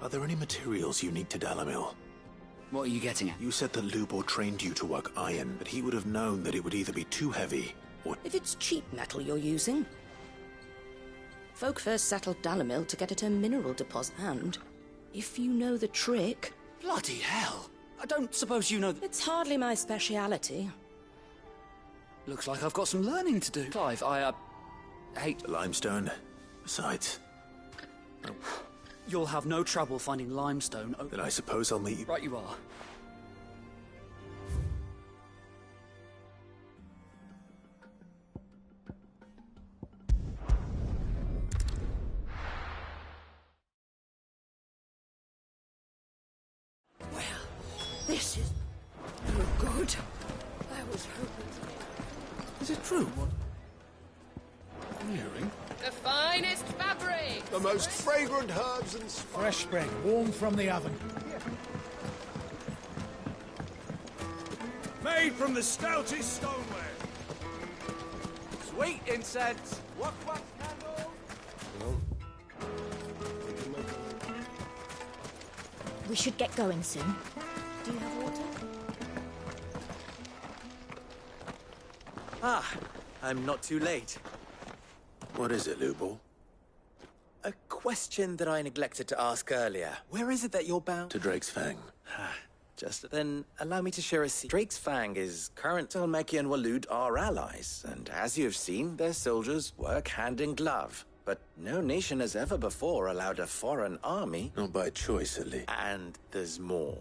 Are there any materials unique to Dalamil? What are you getting at? You said that Lubor trained you to work iron, but he would have known that it would either be too heavy or... If it's cheap metal you're using. Folk first settled Dalamil to get at a mineral deposit, and if you know the trick... Bloody hell! I don't suppose you know... It's hardly my speciality. Looks like I've got some learning to do. Clive, I hate... Limestone. Besides... You'll have no trouble finding limestone. Then I suppose I'll meet you... Right you are. Well, this is no good. I was hoping... Is it true? What I'm hearing? The finest fabric! The most fragrant herbs and spices. Fresh bread, warm from the oven. Made from the stoutest stoneware. Sweet incense. What candle? We should get going soon. Do you have water? Ah, I'm not too late. What is it, Lubor? A question that I neglected to ask earlier. Where is it that you're bound? To Drake's Fang. Just then, allow me to share a secret. Drake's Fang is current. Talmeki and Walud are allies, and as you have seen, their soldiers work hand in glove. But no nation has ever before allowed a foreign army. Not by choice, at least. And there's more.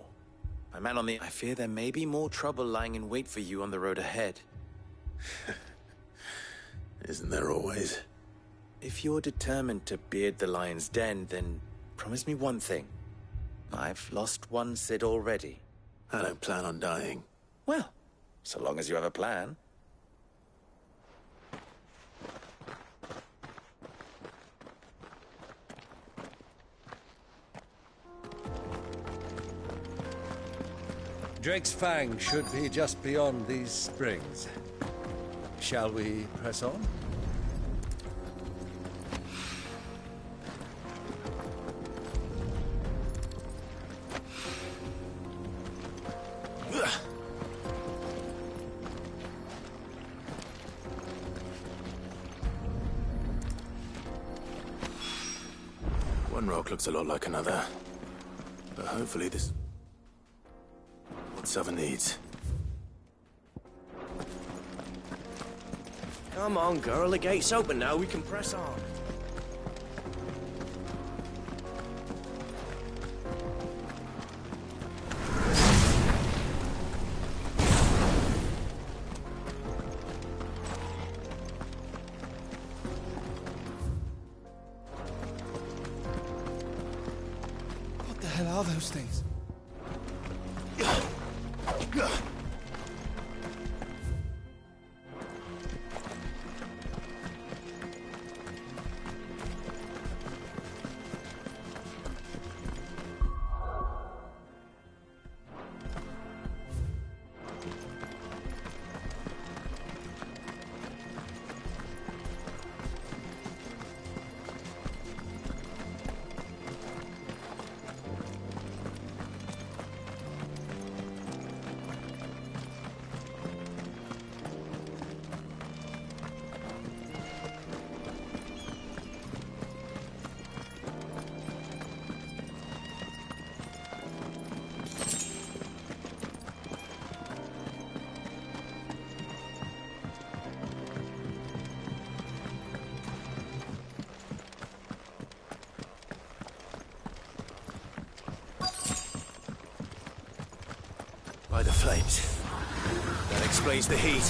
My man on the... I fear there may be more trouble lying in wait for you on the road ahead. Isn't there always? If you're determined to beard the lion's den, then promise me one thing. I've lost one Cid already. I don't plan on dying. Well, so long as you have a plan. Drake's Fang should be just beyond these springs. Shall we press on? One rock looks a lot like another. But hopefully this... what Sava needs. Come on, girl. The gate's open now. We can press on. What the hell are those things? By the flames. That explains the heat.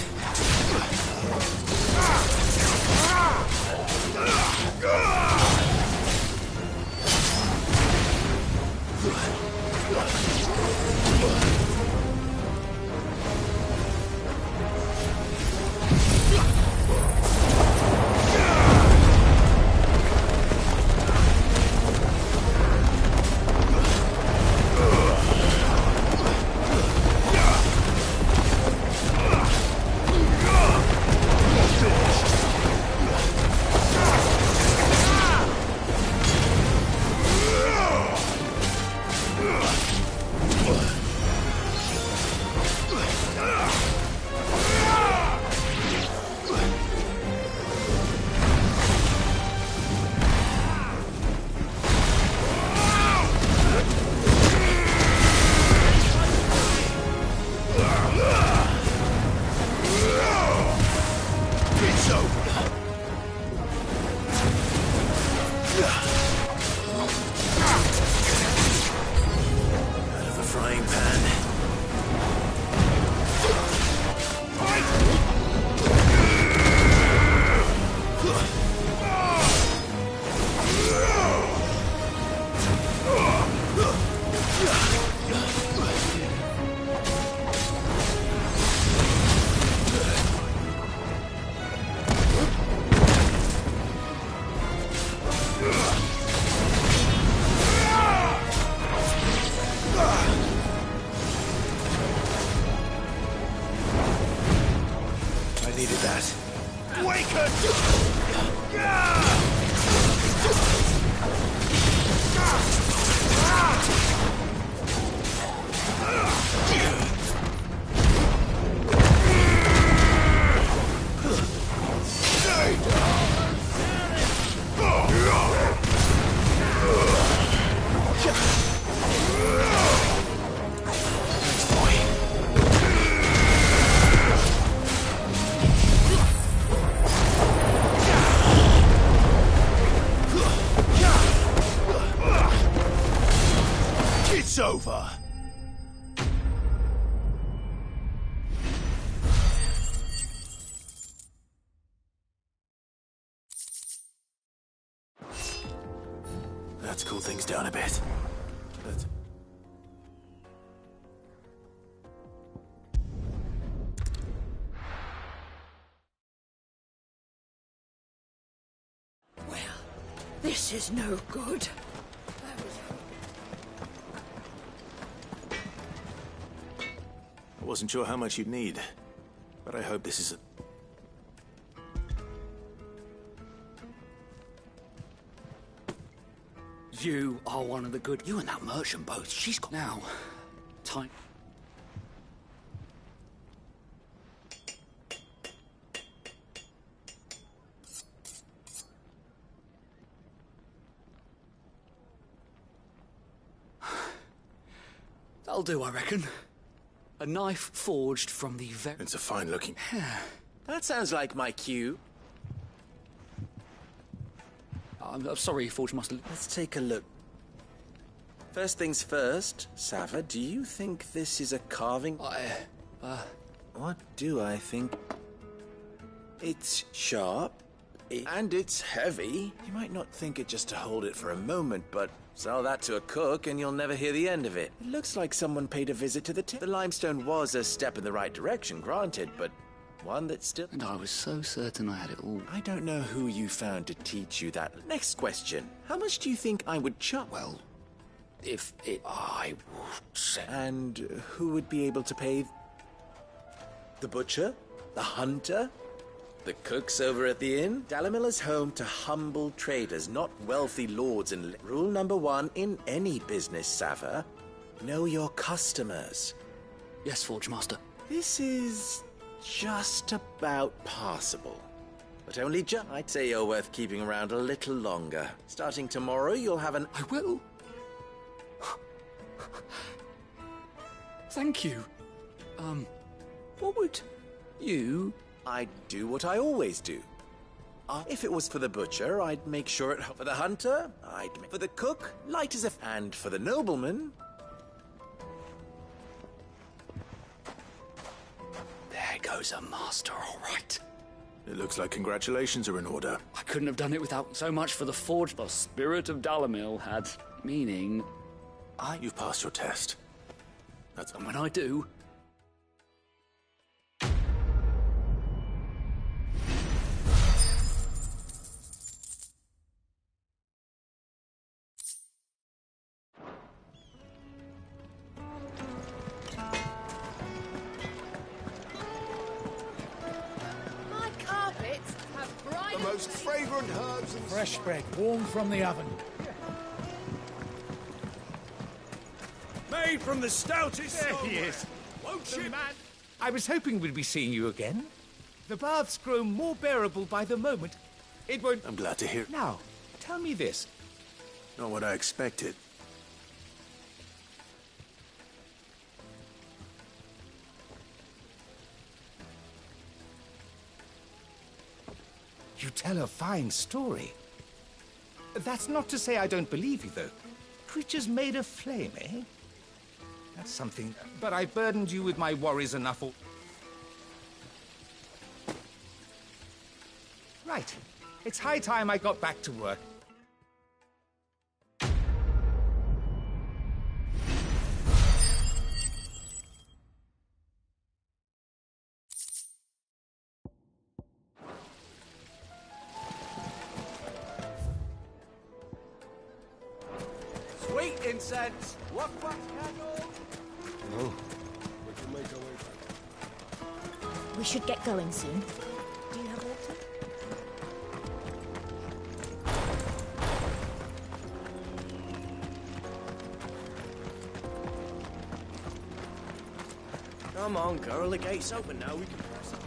Over. Let's cool things down a bit. Well, this is no good. Wasn't sure how much you'd need, but I hope this is a... You are one of the good. You and that merchant both. She's got... Now, time... That'll do, I reckon. A knife forged from the very... It's a fine-looking... That sounds like my cue. I'm sorry, Forge Master. Let's take a look. First things first, Sava, do you think this is a carving? What do I think? It's sharp, and it's heavy. You might not think it just to hold it for a moment, but sell that to a cook and you'll never hear the end of it. It looks like someone paid a visit to the The limestone was a step in the right direction, granted, but one that still... And I was so certain I had it all. I don't know who you found to teach you that. Next question. How much do you think I would charge? Well, if it... I would say... And who would be able to pay? The butcher? The hunter? The cooks over at the inn? Dalamil is home to humble traders, not wealthy lords. And rule number 1 in any business, Sava, know your customers. Yes, Forge Master. This is just about passable. But only I'd say you're worth keeping around a little longer. Starting tomorrow, you'll have an... I will. Thank you. What would you... I'd do what I always do. If it was for the butcher, I'd make sure it... For the hunter, I'd make... For the cook, light as a... And for the nobleman... There goes a master, all right. It looks like congratulations are in order. I couldn't have done it without so much for the forge. The spirit of Dalamil had meaning. You've passed your test. That's... And when I do... Most fragrant herbs and... Fresh bread, warm from the oven. Made from the stoutest... There he is. Won't you? Man, I was hoping we'd be seeing you again. The baths grow more bearable by the moment. It won't... I'm glad to hear... Now, tell me this. Not what I expected. You tell a fine story. That's not to say I don't believe you, though. Creatures made of flame, eh? That's something... But I burdened you with my worries enough. Right. It's high time I got back to work. Sweet incense! What candle? No. We can make our way back. We should get going soon. Do you have water? Come on, girl. The gate's open now. We can press on.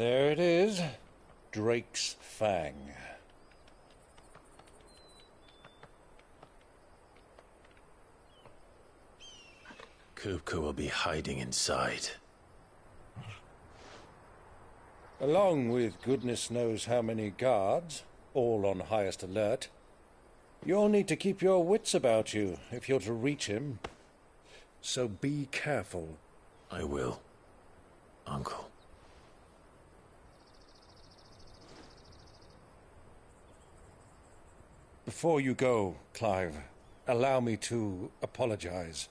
There it is. Drake's Fang. Kupka will be hiding inside. Along with goodness knows how many guards, all on highest alert. You'll need to keep your wits about you if you're to reach him. So be careful. I will, Uncle. Before you go, Clive, allow me to apologize.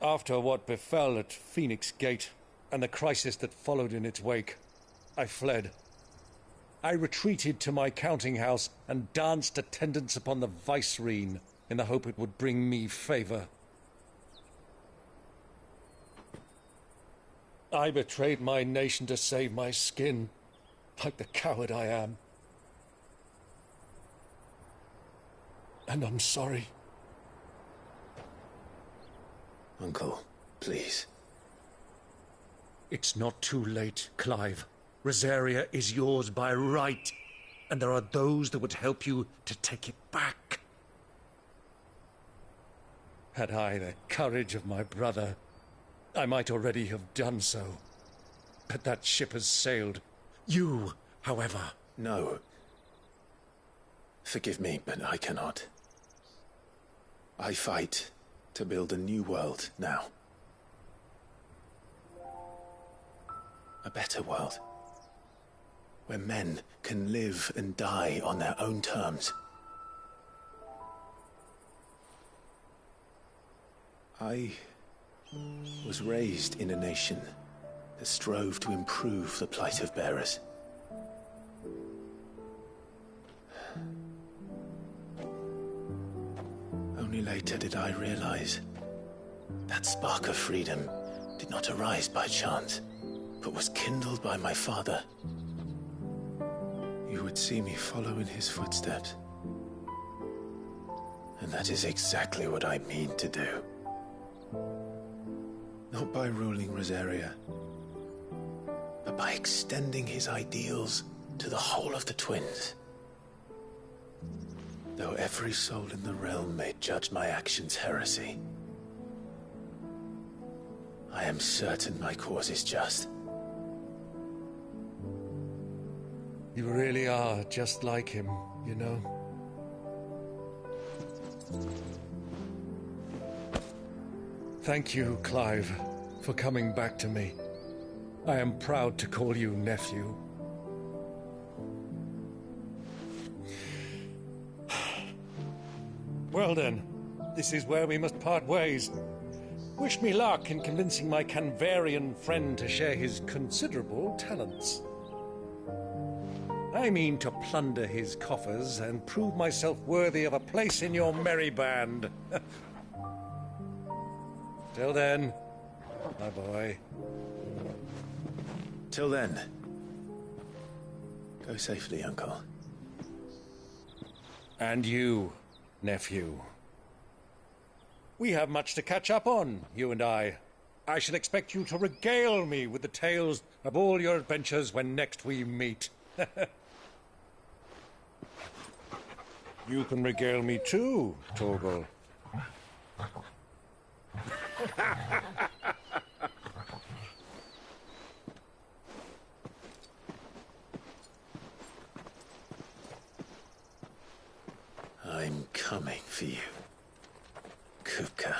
After what befell at Phoenix Gate and the crisis that followed in its wake, I fled. I retreated to my counting house and danced attendance upon the vicereine in the hope it would bring me favor. I betrayed my nation to save my skin, like the coward I am. And I'm sorry. Uncle, please. It's not too late, Clive. Rosaria is yours by right, and there are those that would help you to take it back. Had I the courage of my brother, I might already have done so. But that ship has sailed. You, however... No. Forgive me, but I cannot. I fight to build a new world now. A better world. Where men can live and die on their own terms. I was raised in a nation that strove to improve the plight of bearers. Only later did I realize that spark of freedom did not arise by chance, but was kindled by my father. You would see me follow in his footsteps. And that is exactly what I mean to do. Not by ruling Rosaria, but by extending his ideals to the whole of the twins. Though every soul in the realm may judge my actions heresy, I am certain my cause is just. You really are just like him, you know. Thank you, Clive, for coming back to me. I am proud to call you nephew. Well then, this is where we must part ways. Wish me luck in convincing my Canvarian friend to share his considerable talents. I mean to plunder his coffers and prove myself worthy of a place in your merry band. Till then, my boy. Till then, go safely, Uncle. And you, nephew. We have much to catch up on, you and I. I shall expect you to regale me with the tales of all your adventures when next we meet. You can regale me too, Torgal. I'm coming for you, Kupka.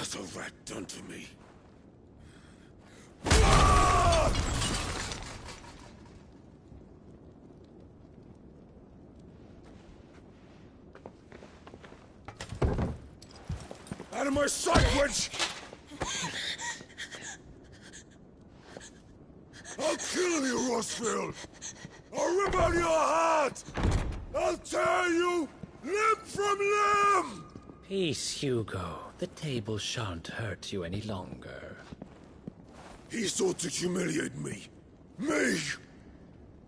has a rat done to me? Out of my sight, witch! I'll kill you, Rossfield! I'll rip out your heart! I'll tear you limb from limb! Peace, Hugo. The table shan't hurt you any longer. He sought to humiliate me. Me!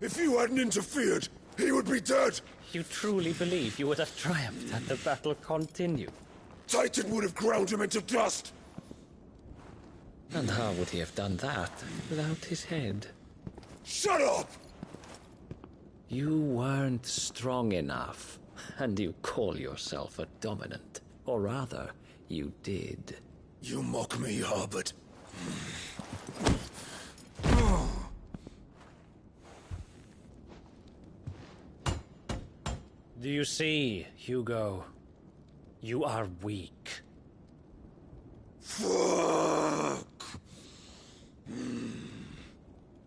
If you hadn't interfered, he would be dead! You truly believe you would have triumphed had the battle continued? Titan would have ground him into dust! And how would he have done that without his head? Shut up! You weren't strong enough, and you call yourself a dominant. Or rather, you did. You mock me, Harbert. Do you see, Hugo? You are weak. Fuck!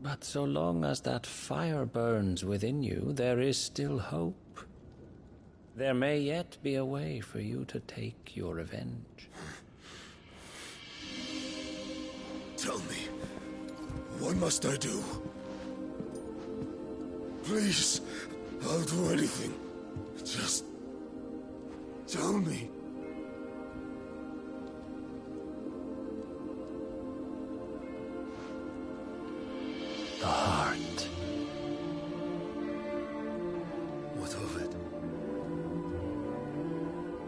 But so long as that fire burns within you, there is still hope. There may yet be a way for you to take your revenge. Tell me, what must I do? Please, I'll do anything. Just tell me. The heart. What of it?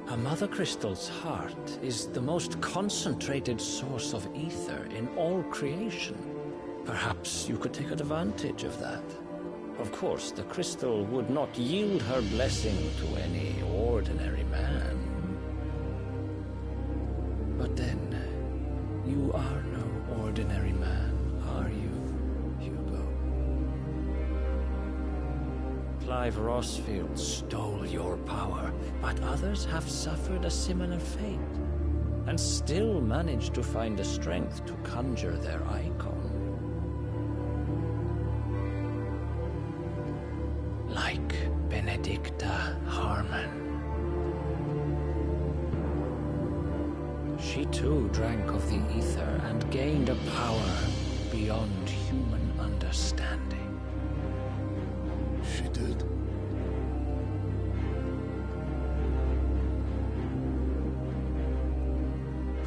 A Mother Crystal's heart is the most concentrated source of ether in all creation. Perhaps you could take advantage of that. Of course, the crystal would not yield her blessing to any ordinary man. But then, you are no ordinary man, are you, Hugo? Clive Rossfield stole your power, but others have suffered a similar fate, and still managed to find the strength to conjure their icon. Like Benedicta Harmon. She too drank of the ether and gained a power beyond human understanding. She did.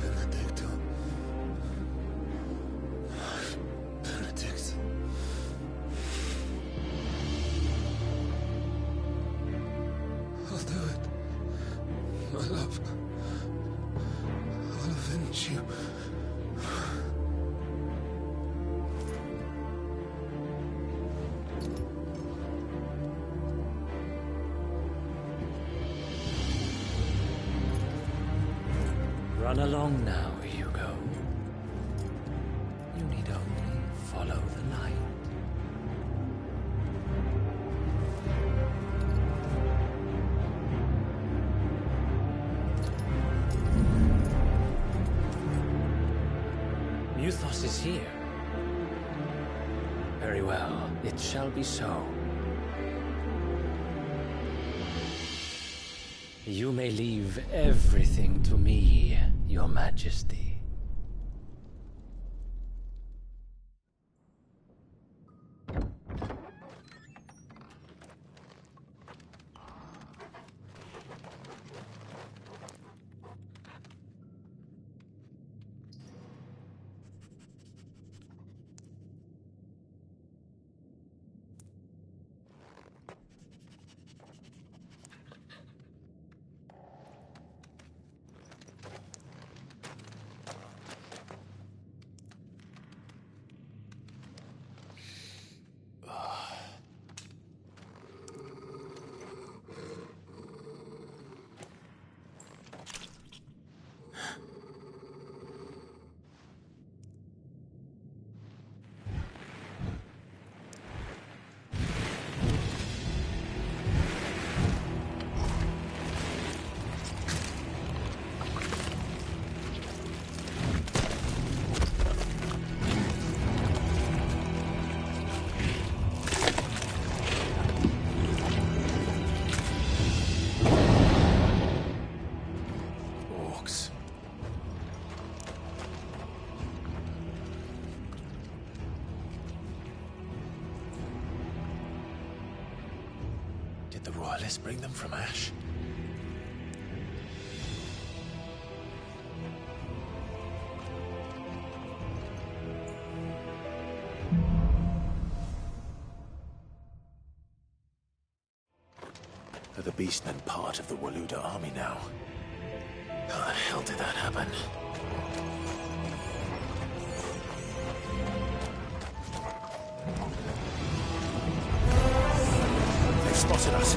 Benedicta. Benedict. I'll do it. My love. I'll avenge you. Run along now, Hugo. You need only follow the light. Muthos is here. Very well, it shall be so. You may leave everything to me, Your Majesty. Did the Royalists bring them from Ash? Are the Beastmen part of the Waluda army now? How the hell did that happen? They've spotted us.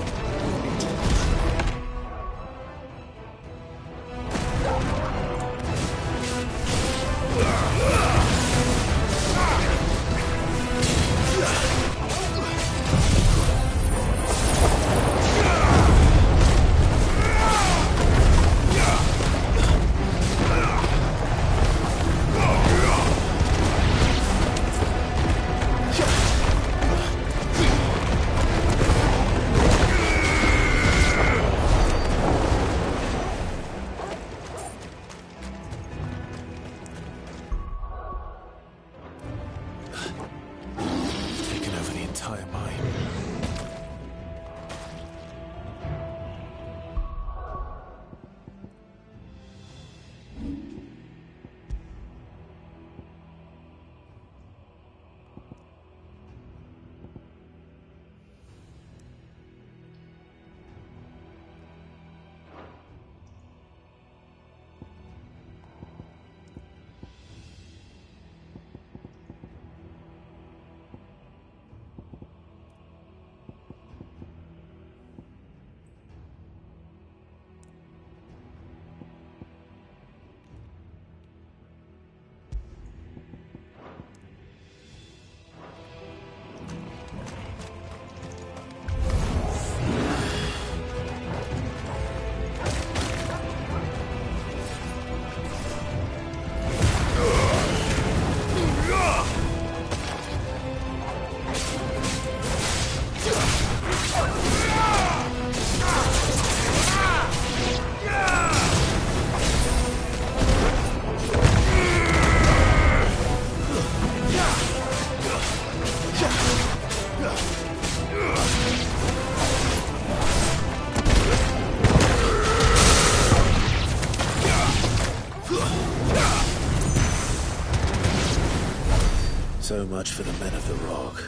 So much for the men of the Rock.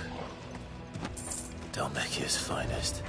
Dhalmekia's finest.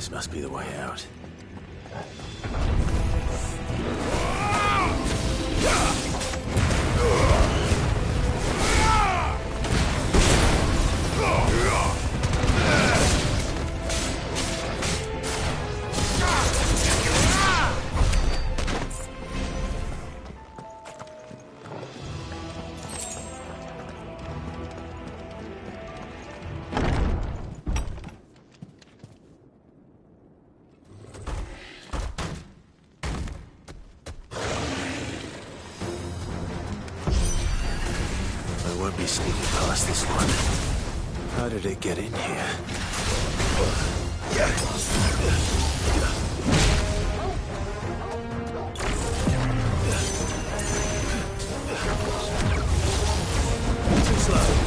This must be the way out. I won't be sneaking past this one. How did it get in here? Too slow.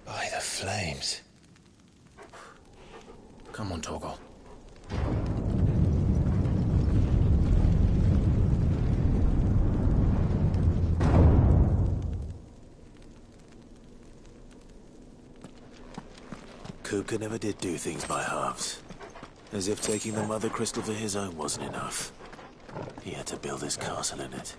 By the flames. Come on, Torgal. Kupka never did do things by halves. As if taking the Mother Crystal for his own wasn't enough. He had to build his castle in it.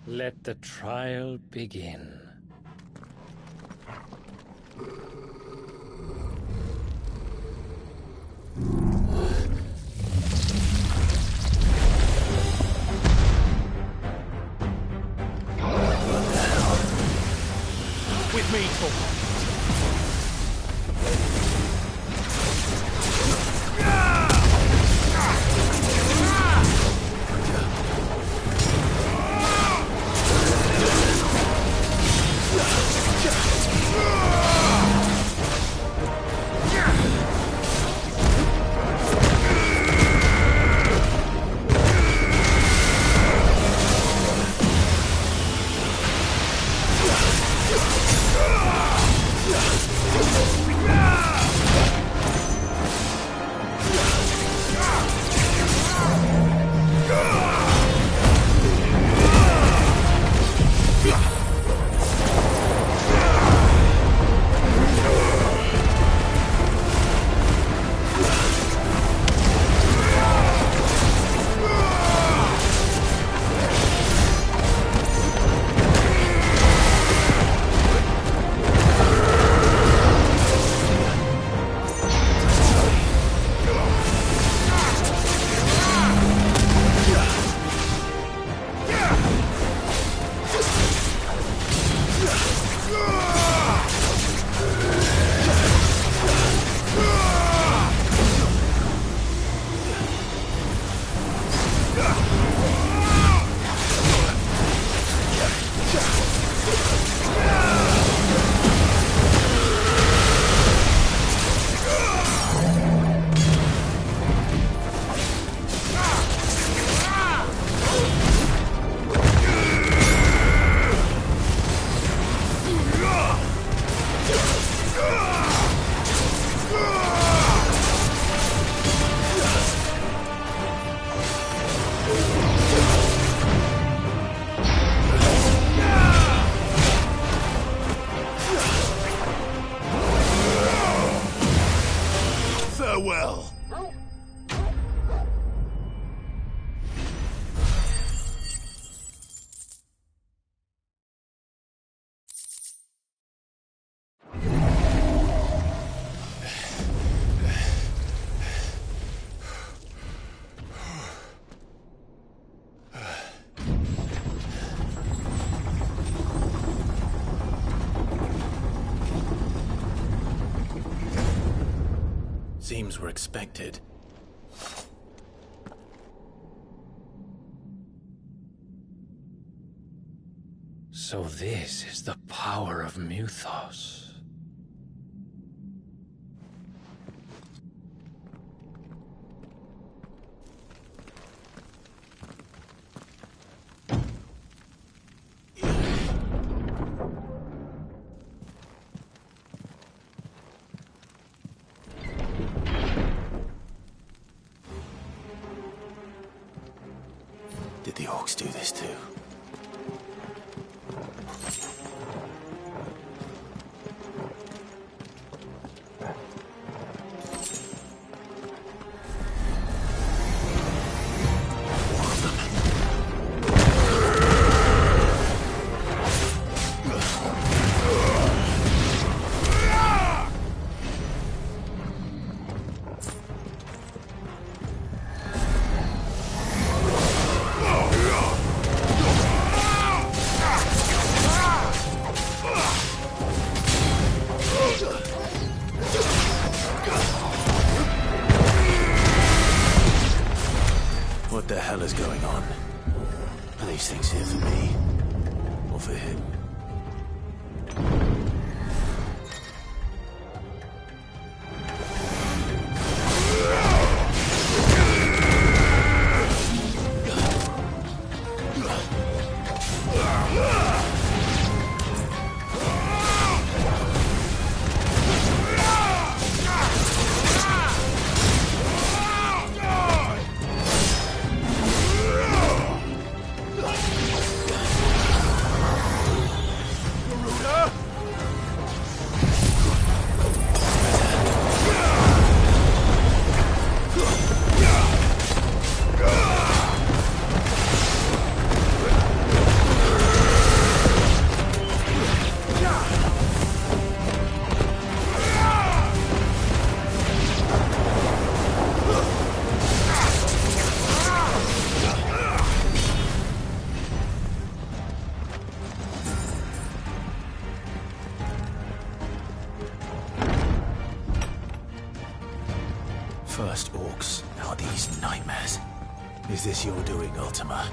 Let the trial begin. With me, Torgal. Ah! dreams were expected. So this is the power of Mythos. Did the orcs do this too? What the hell is going on? Are these things here for me? Or for him? First orcs, now these nightmares. Is this your doing, Ultima?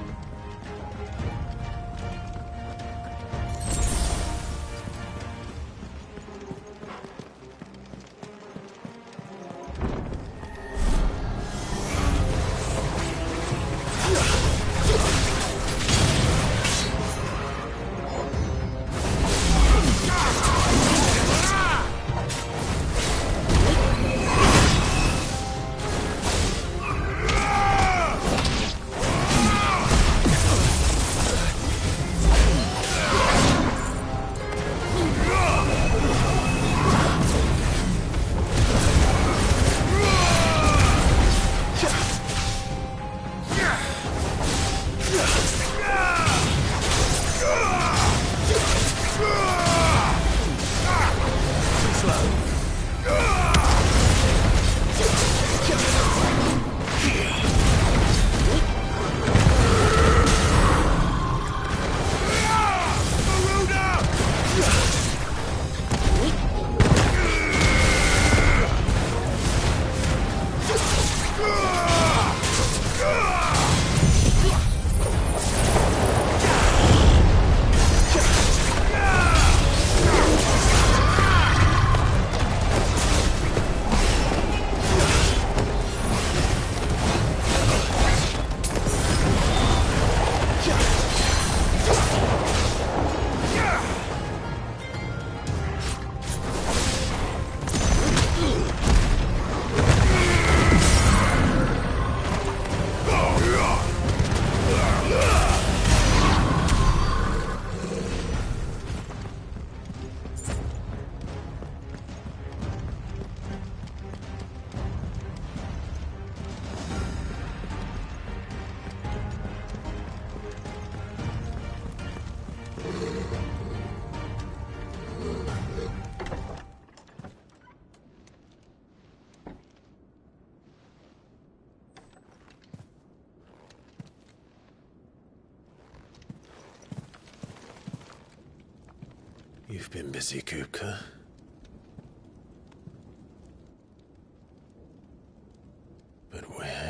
You've been busy, Kupka.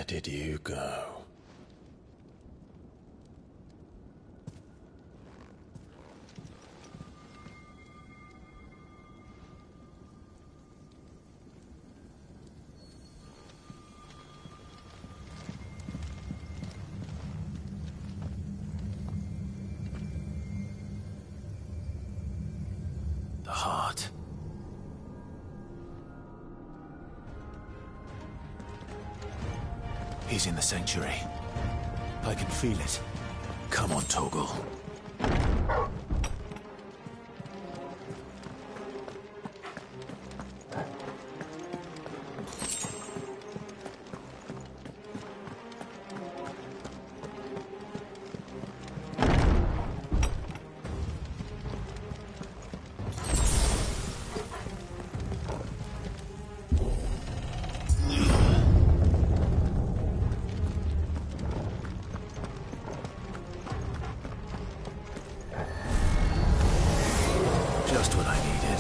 did you go? The heart. He's in the sanctuary. I can feel it. Come on, Torgal. Just what I needed.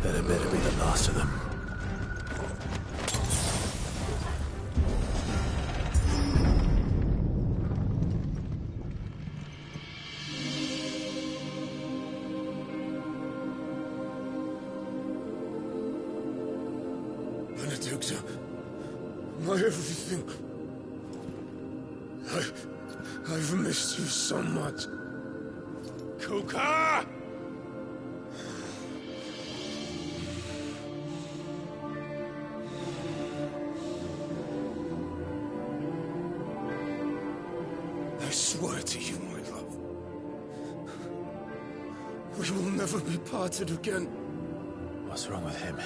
That better be the last of them. Benedicta, my everything. I've missed you so much. Kuka! I swear to you, my love, we will never be parted again. What's wrong with him?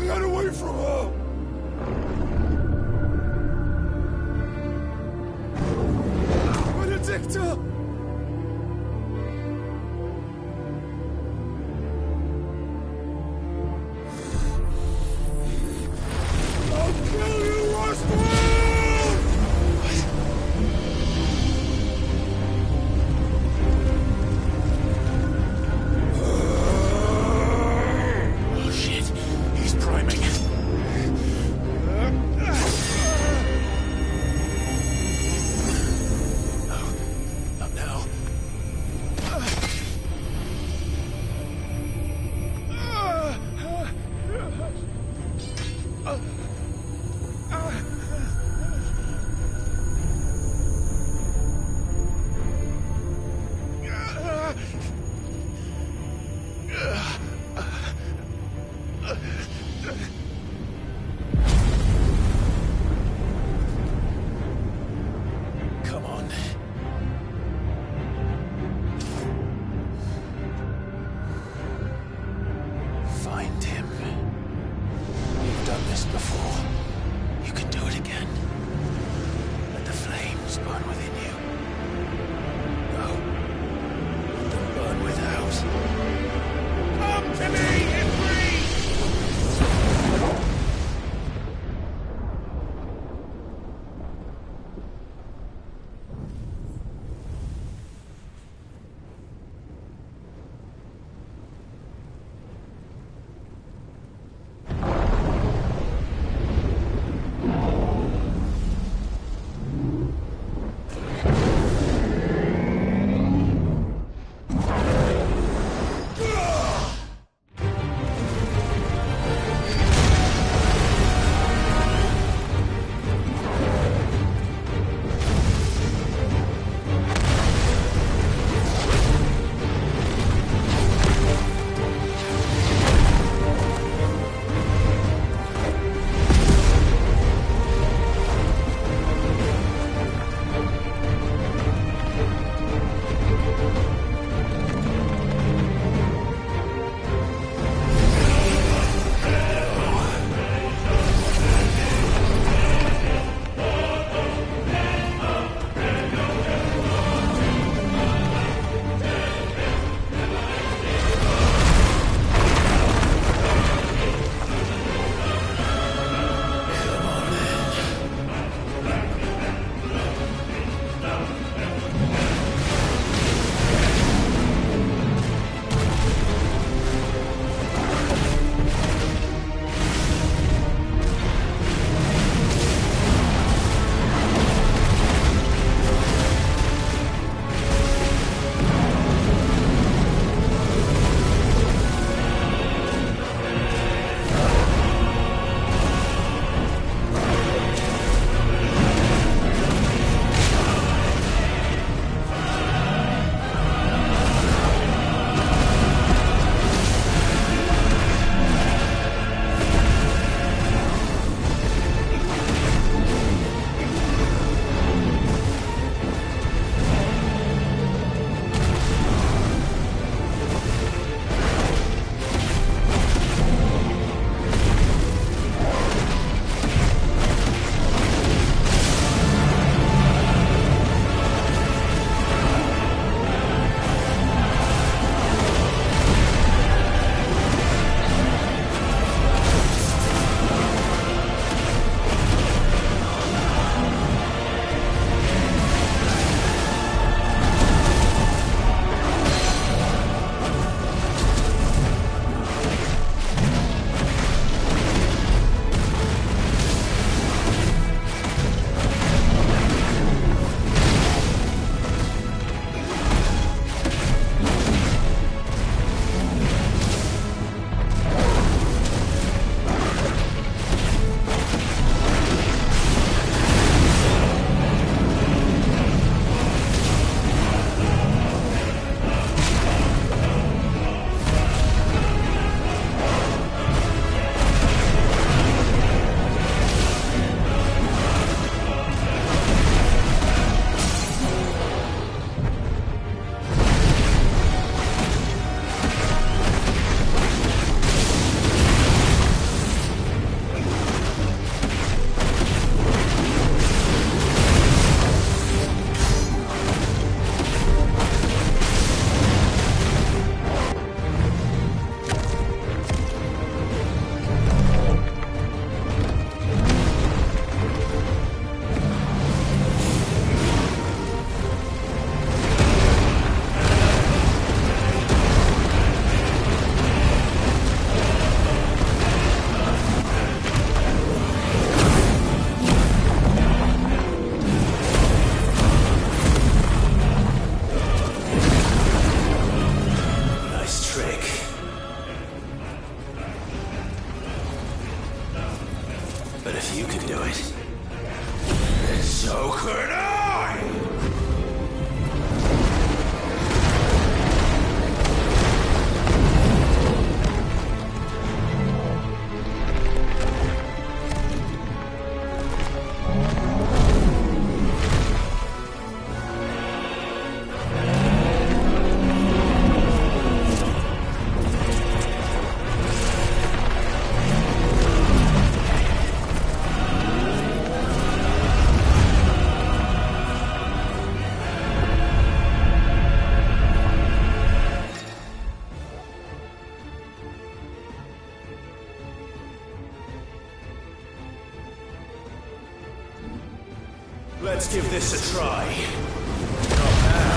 Get away from her! Benedicta! Let's give this a try. Not bad.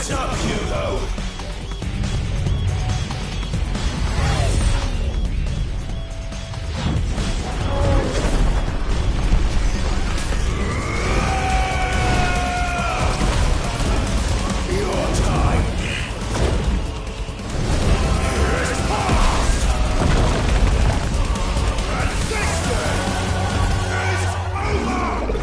Get up, Hugo! Your time is past! Resistance is over!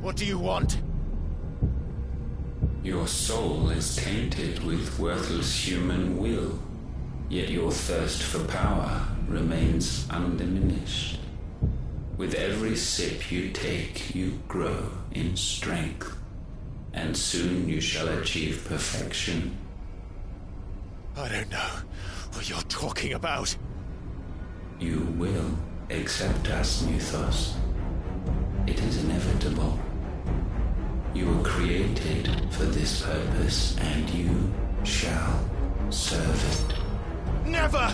What do you want? Your soul is tainted with worthless human will, yet your thirst for power remains undiminished. With every sip you take, you grow in strength, and soon you shall achieve perfection. I don't know what you're talking about. You will accept us, Mythos. It is inevitable. You were created for this purpose, and you shall serve it. Never!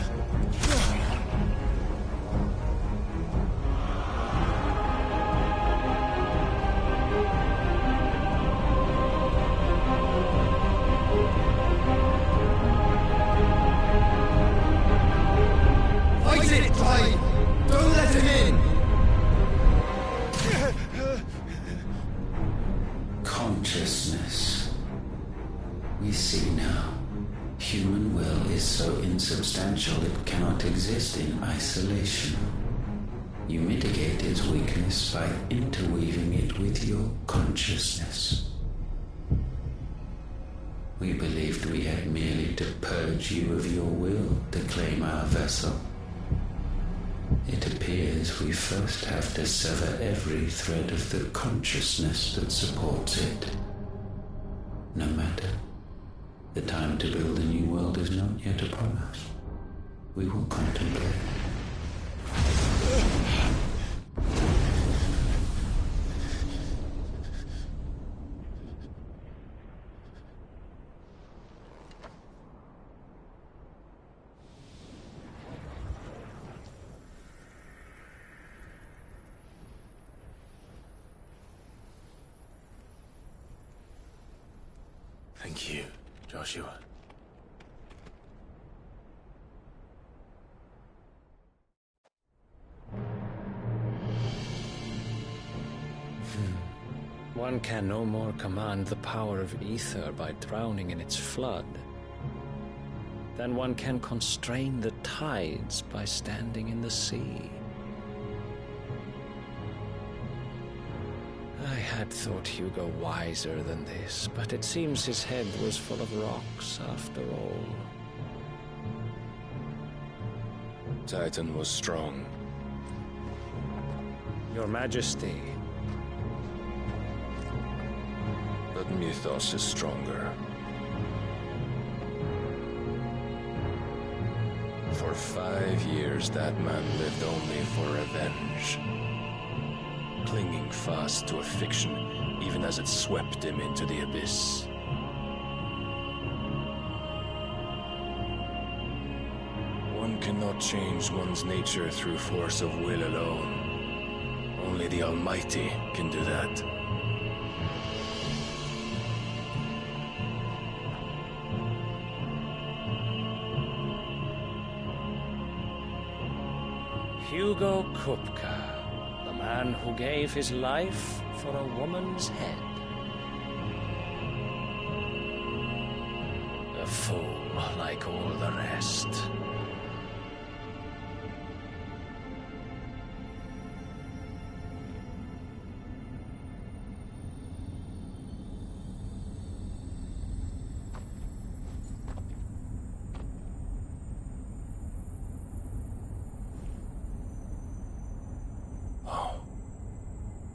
Fight it, Clyde! Don't let him in! Consciousness. We see now. Human will is so insubstantial it cannot exist in isolation. You mitigate its weakness by interweaving it with your consciousness. We believed we had merely to purge you of your will to claim our vessel. It appears we first have to sever every thread of the consciousness that supports it. No matter. The time to build a new world is not yet upon us. We will contemplate. Thank you, Joshua. One can no more command the power of ether by drowning in its flood than one can constrain the tides by standing in the sea. I had thought Hugo wiser than this, but it seems his head was full of rocks after all. Titan was strong. Your Majesty. But Mythos is stronger. For 5 years, that man lived only for revenge. Clinging fast to a fiction, even as it swept him into the abyss. One cannot change one's nature through force of will alone. Only the Almighty can do that. Hugo Kupka, the man who gave his life for a woman's head. A fool like all the rest.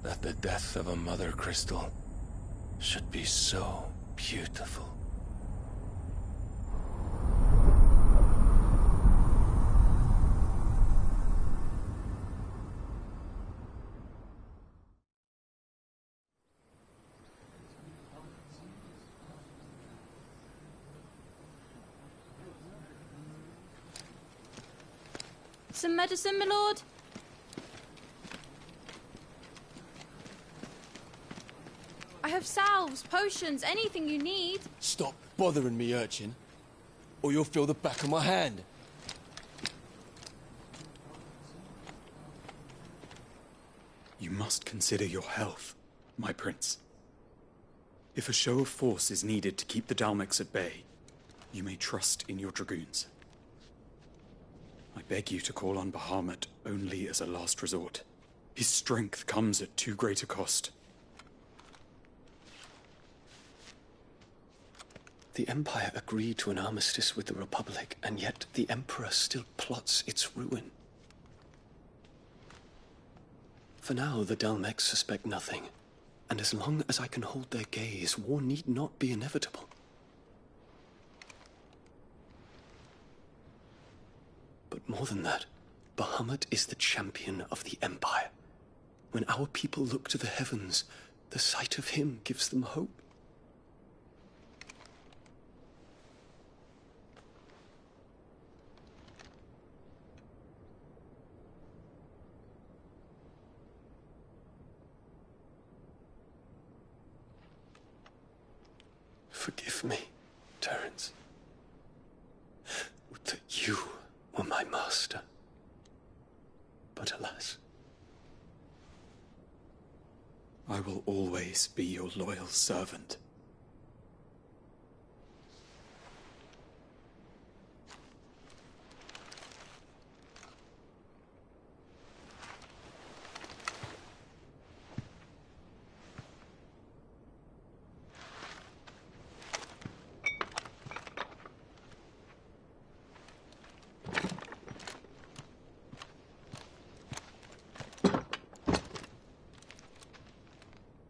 That the death of a mother crystal should be so beautiful. Some medicine, my lord? I have salves, potions, anything you need. Stop bothering me, urchin, or you'll feel the back of my hand. You must consider your health, my prince. If a show of force is needed to keep the Dalmex at bay, you may trust in your dragoons. I beg you to call on Bahamut only as a last resort. His strength comes at too great a cost. The Empire agreed to an armistice with the Republic, and yet the Emperor still plots its ruin. For now, the Dalmex suspect nothing, and as long as I can hold their gaze, war need not be inevitable. But more than that, Bahamut is the champion of the Empire. When our people look to the heavens, the sight of him gives them hope. Forgive me, Terence. Would that you were my master. But alas. I will always be your loyal servant.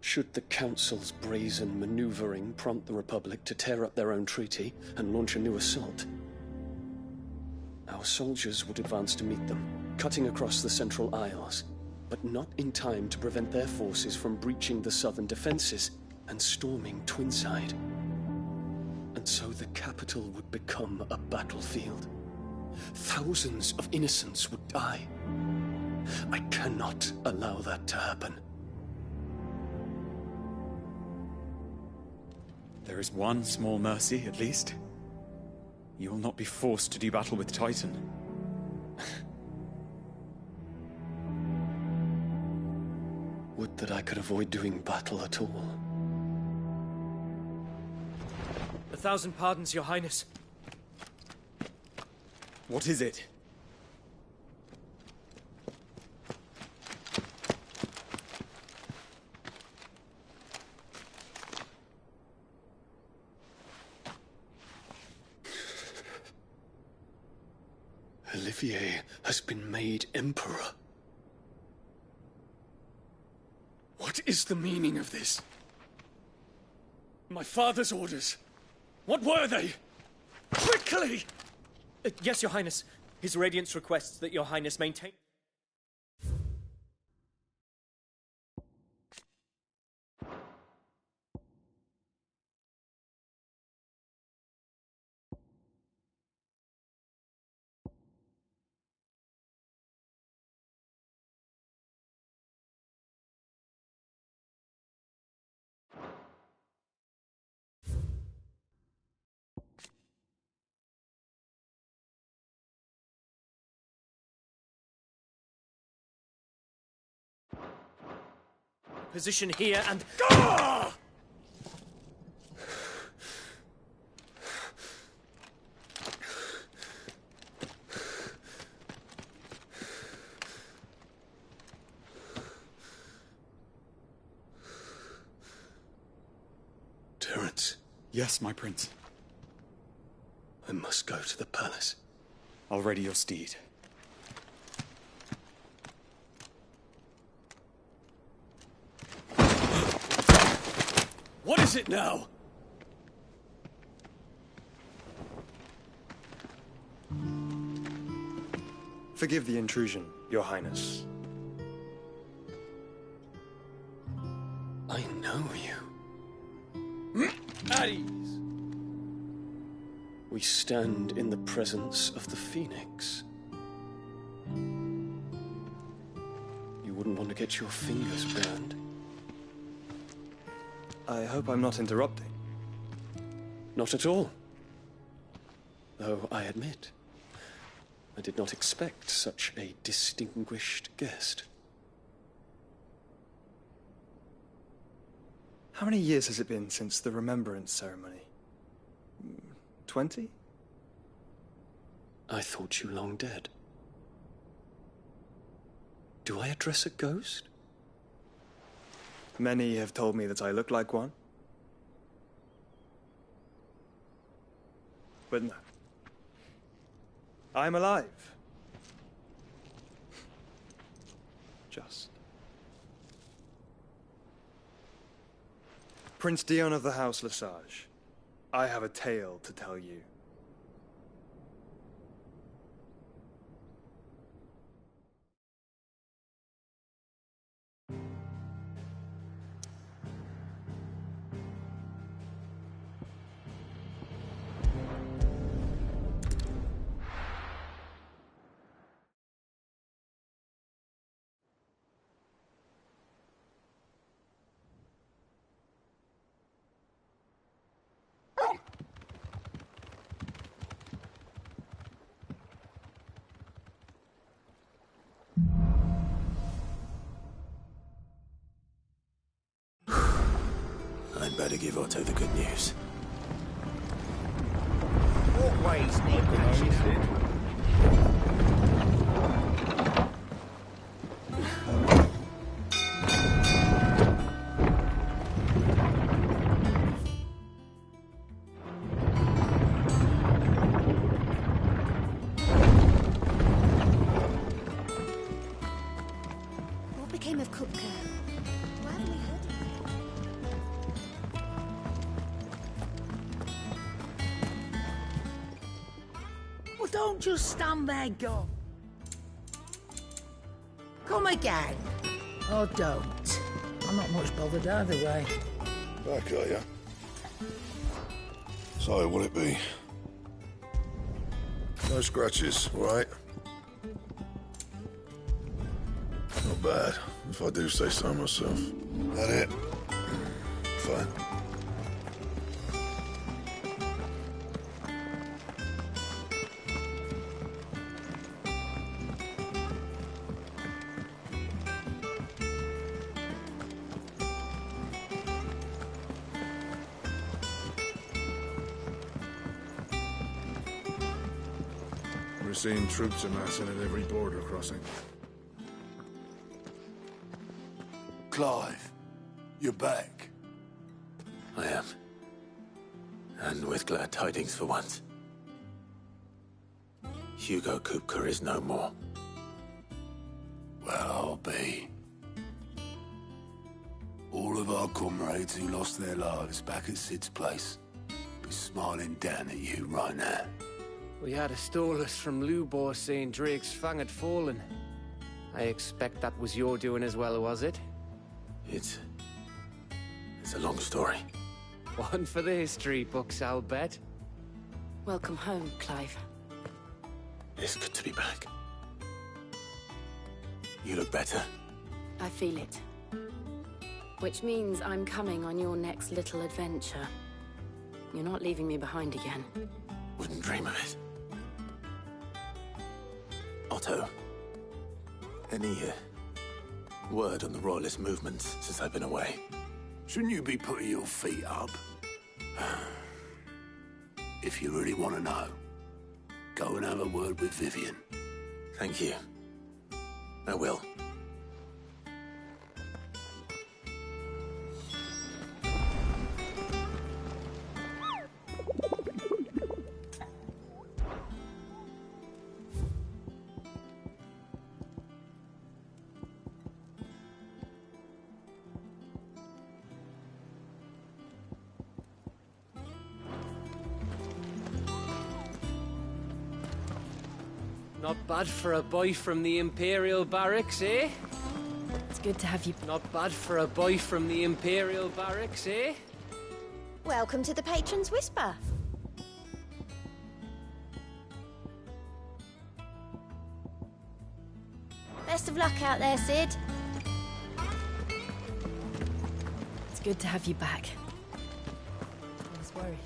Should the Council's brazen maneuvering prompt the Republic to tear up their own treaty and launch a new assault, our soldiers would advance to meet them, cutting across the Central Isles, but not in time to prevent their forces from breaching the southern defenses and storming Twinside. And so the capital would become a battlefield. Thousands of innocents would die. I cannot allow that to happen. There is one small mercy, at least. You will not be forced to do battle with Titan. Would that I could avoid doing battle at all. 1,000 pardons, Your Highness. What is it? Olivier has been made Emperor. What is the meaning of this? My father's orders. What were they? Quickly! Yes, Your Highness. His Radiance requests that Your Highness maintain... Position here and... Gah! Terence. Yes, my prince. I must go to the palace. I'll ready your steed. What is it now? Forgive the intrusion, Your Highness. I know you. At ease. We stand in the presence of the Phoenix. You wouldn't want to get your fingers burned. I hope I'm not interrupting. Not at all. Though I admit, I did not expect such a distinguished guest. How many years has it been since the Remembrance ceremony? 20? I thought you long dead. Do I address a ghost? Many have told me that I look like one. But no. I'm alive. Just. Prince Dion of the House Lesage, I have a tale to tell you. I'd better give Otto the good news. What ways need patching up? What became of Kupka? Why haven't we heard of him? Well, don't just stand there, go. Come again. Or don't. I'm not much bothered either way. Back, are ya? So, what'll it be? No scratches, all right? Not bad, if I do say so myself. That it? Fine. We're seeing troops amassing at every border crossing. Clive, you're back. I am. And with glad tidings for once. Hugo Kupka is no more. Well, I'll be. All of our comrades who lost their lives back at Sid's place be smiling down at you right now. We had a stolus from Lubor saying Drake's fang had fallen. I expect that was your doing as well, was it? It's a long story. One for the history books, I'll bet. Welcome home, Clive. It's good to be back. You look better. I feel it. Which means I'm coming on your next little adventure. You're not leaving me behind again. Wouldn't dream of it. Otto, any word on the Royalist movements since I've been away? Shouldn't you be putting your feet up? If you really want to know, go and have a word with Vivian. Thank you. I will. Not bad for a boy from the Imperial Barracks, eh? It's good to have you. Not bad for a boy from the Imperial Barracks, eh? Welcome to the Patron's Whisper. Best of luck out there, Sid. It's good to have you back. I was worried.